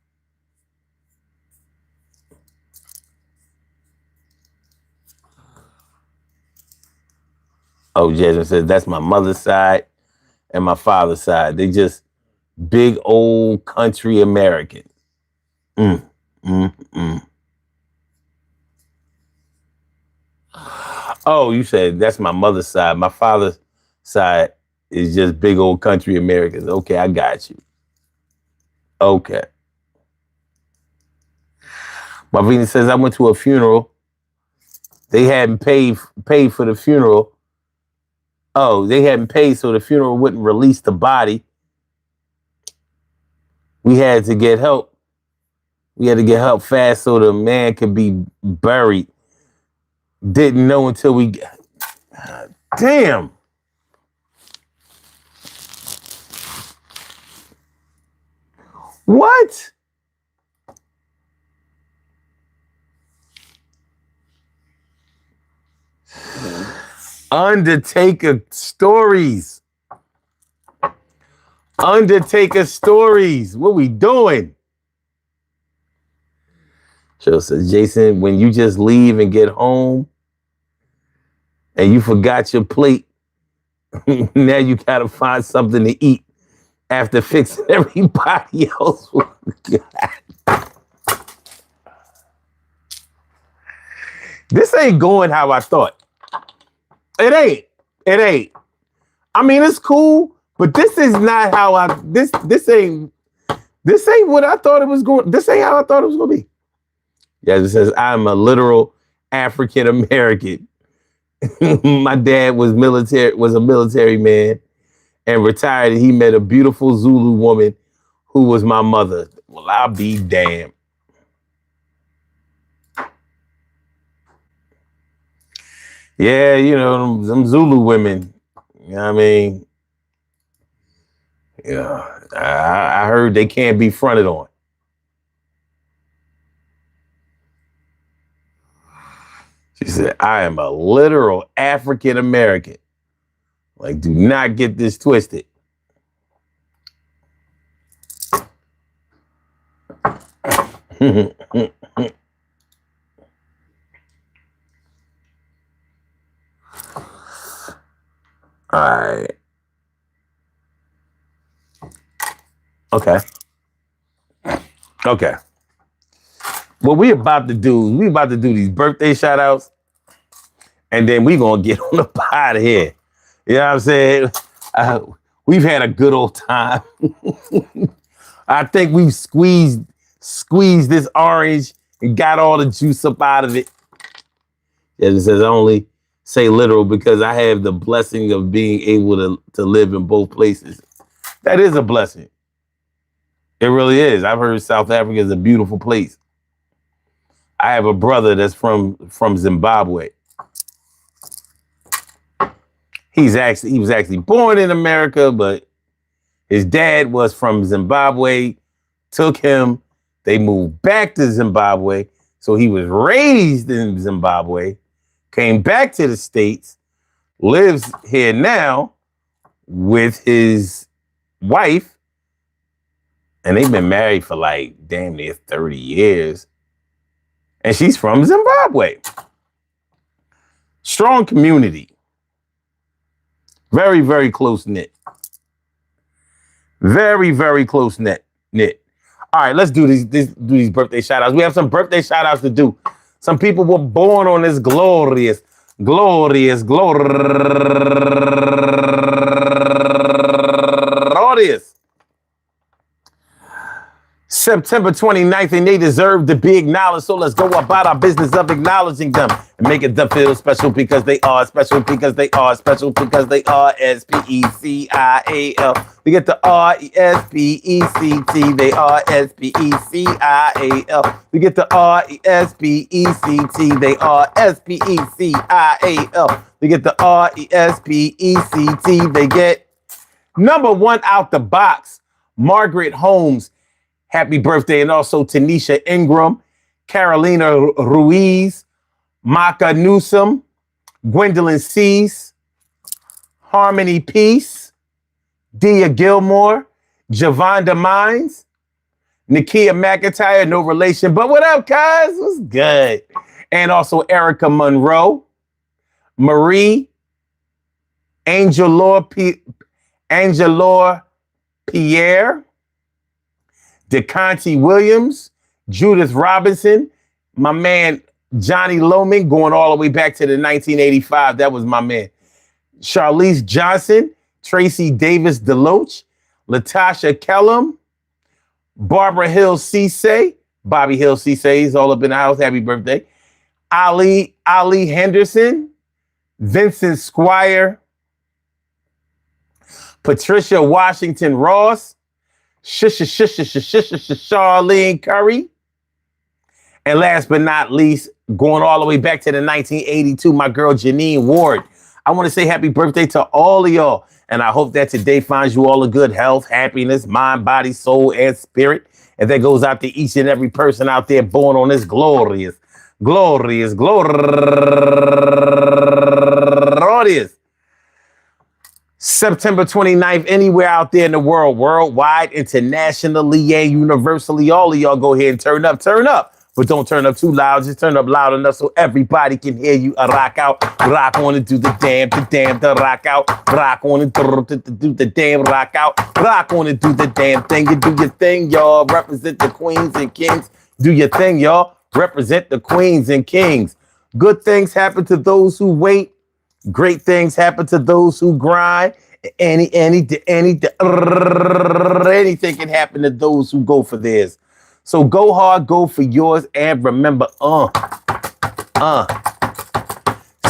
S1: Oh, Jasmine says, that's my mother's side and my father's side. They just big old country Americans. Oh, you said that's my mother's side. My father's side is just big old country Americans. Okay, I got you. Okay. Marvina says, I went to a funeral. They hadn't paid for the funeral. Oh, they hadn't paid, so the funeral wouldn't release the body. We had to get help. We had to get help fast so the man could be buried. Didn't know until we... Damn. What? Undertaker stories. Undertaker stories. What we doing? Show says, Jason, when you just leave and get home and you forgot your plate, now you gotta find something to eat after fixing everybody else. This ain't going how I thought. It ain't. It ain't. I mean, it's cool, but this is not how this ain't what I thought it was going. This ain't how I thought it was gonna be. Yeah, it says I'm a literal African American. My dad was a military man and retired, and he met a beautiful Zulu woman who was my mother. Well, I'll be damned. Yeah, you know, them Zulu women. You know what I mean? Yeah, I heard they can't be fronted on. She said, I am a literal African American. Like, do not get this twisted. All right. Okay. What we about to do these birthday shout outs, and then we gonna get on up out of here. You know what I'm saying? We've had a good old time. I think we've squeezed this orange and got all the juice up out of it. Yeah, it says I only say literal because I have the blessing of being able to live in both places. That is a blessing. It really is. I've heard South Africa is a beautiful place. I have a brother that's from Zimbabwe. He was actually born in America, but his dad was from Zimbabwe, took him, they moved back to Zimbabwe. So he was raised in Zimbabwe, came back to the States, lives here now with his wife, and they've been married for like damn near 30 years. And she's from Zimbabwe. Strong community. Very, very close knit. Very, very close knit. All right, let's do these birthday shout outs. We have some birthday shout outs to do. Some people were born on this glorious September 29th, and they deserve to be acknowledged. So let's go about our business of acknowledging them and making them feel special because they are special, because they are special, because they are SPECIAL. We get the RESPECT. They are SPECIAL. We get the RESPECT. They are SPECIAL. We get the RESPECT. They get number one out the box, Margaret Holmes. Happy birthday. And also Tanisha Ingram, Carolina Ruiz, Maka Newsom, Gwendolyn Cease, Harmony Peace, Dia Gilmore, Javonda Mines, Nakia McIntyre, no relation, but what up, guys? What's good? And also Erica Monroe, Marie, Angelor Pierre, DeConte Williams, Judith Robinson, my man Johnny Loman, going all the way back to the 1985. That was my man. Charlize Johnson, Tracy Davis Deloach, Latasha Kellum, Barbara Hill Cisse, Bobby Hill Cisse is all up in the house. Happy birthday. Ali Henderson, Vincent Squire, Patricia Washington Ross, Charlene Curry. And last but not least, going all the way back to the 1982, my girl Janine Ward. I want to say happy birthday to all of y'all. And I hope that today finds you all a good health, happiness, mind, body, soul, and spirit. And that goes out to each and every person out there born on this glorious September 29th, anywhere out there in the world, worldwide, internationally, and universally. All of y'all go ahead and turn up but don't turn up too loud. Just turn up loud enough so everybody can hear you. Rock out, rock on and do the damn, the rock out. Rock on and do the damn, rock out. Rock on and do the damn thing. You do your thing, y'all. Represent the queens and kings. Do your thing, y'all. Represent the queens and kings. Good things happen to those who wait. Great things happen to those who grind. Anything can happen to those who go for theirs. So go hard, go for yours, and remember,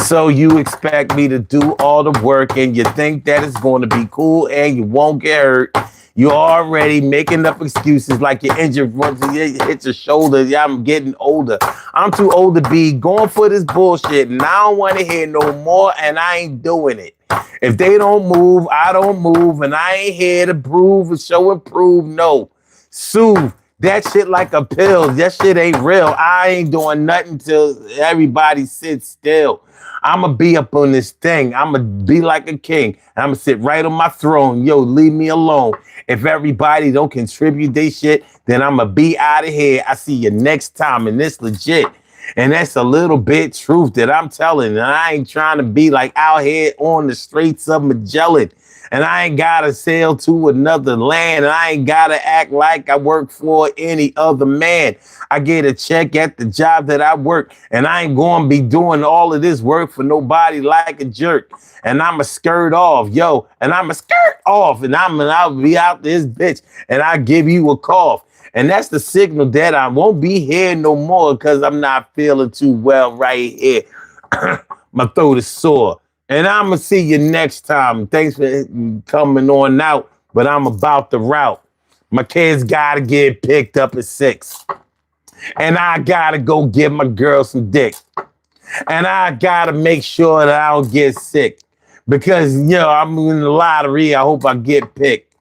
S1: So you expect me to do all the work and you think that it's going to be cool and you won't get hurt. You're already making up excuses like you're injured once you hit your shoulder. Yeah, I'm getting older. I'm too old to be going for this bullshit and I don't want to hear no more and I ain't doing it. If they don't move, I don't move and I ain't here to prove or show and prove. No. Soothe. That shit like a pill. That shit ain't real. I ain't doing nothing till everybody sits still. I'ma be up on this thing. I'ma be like a king. I'ma sit right on my throne. Yo, leave me alone. If everybody don't contribute they shit, then I'ma be out of here. I see you next time, and this legit. And that's a little bit truth that I'm telling. And I ain't trying to be like out here on the streets of Magellan. And I ain't got to sail to another land. And I ain't got to act like I work for any other man. I get a check at the job that I work. And I ain't going to be doing all of this work for nobody like a jerk. And I'm a skirt off, yo. And I'm a skirt off. And I'll be out this bitch. And I give you a cough. And that's the signal that I won't be here no more because I'm not feeling too well right here. My throat is sore. And I'm going to see you next time. Thanks for coming on out, but I'm about to route. My kids got to get picked up at 6. And I got to go give my girl some dick. And I got to make sure that I don't get sick. Because, I'm in the lottery. I hope I get picked.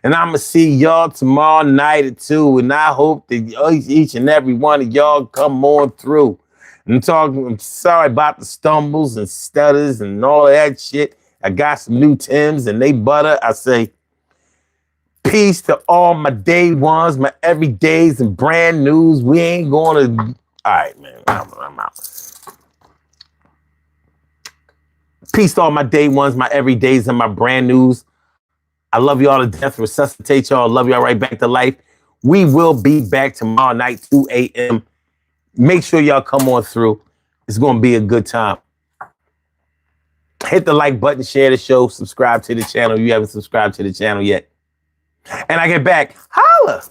S1: And I'm going to see y'all tomorrow night at 2. And I hope that each and every one of y'all come on through. I'm sorry about the stumbles and stutters and all that shit. I got some new Timbs and they butter. I say, peace to all my day ones, my everydays and brand news. We ain't going to... All right, man. I'm out. Peace to all my day ones, my everydays and my brand news. I love y'all to death. Resuscitate y'all. Love y'all right back to life. We will be back tomorrow night, 2 a.m. Make sure y'all come on through. It's going to be a good time. Hit the like button, share the show, subscribe to the channel if you haven't subscribed to the channel yet. And I get back, holla!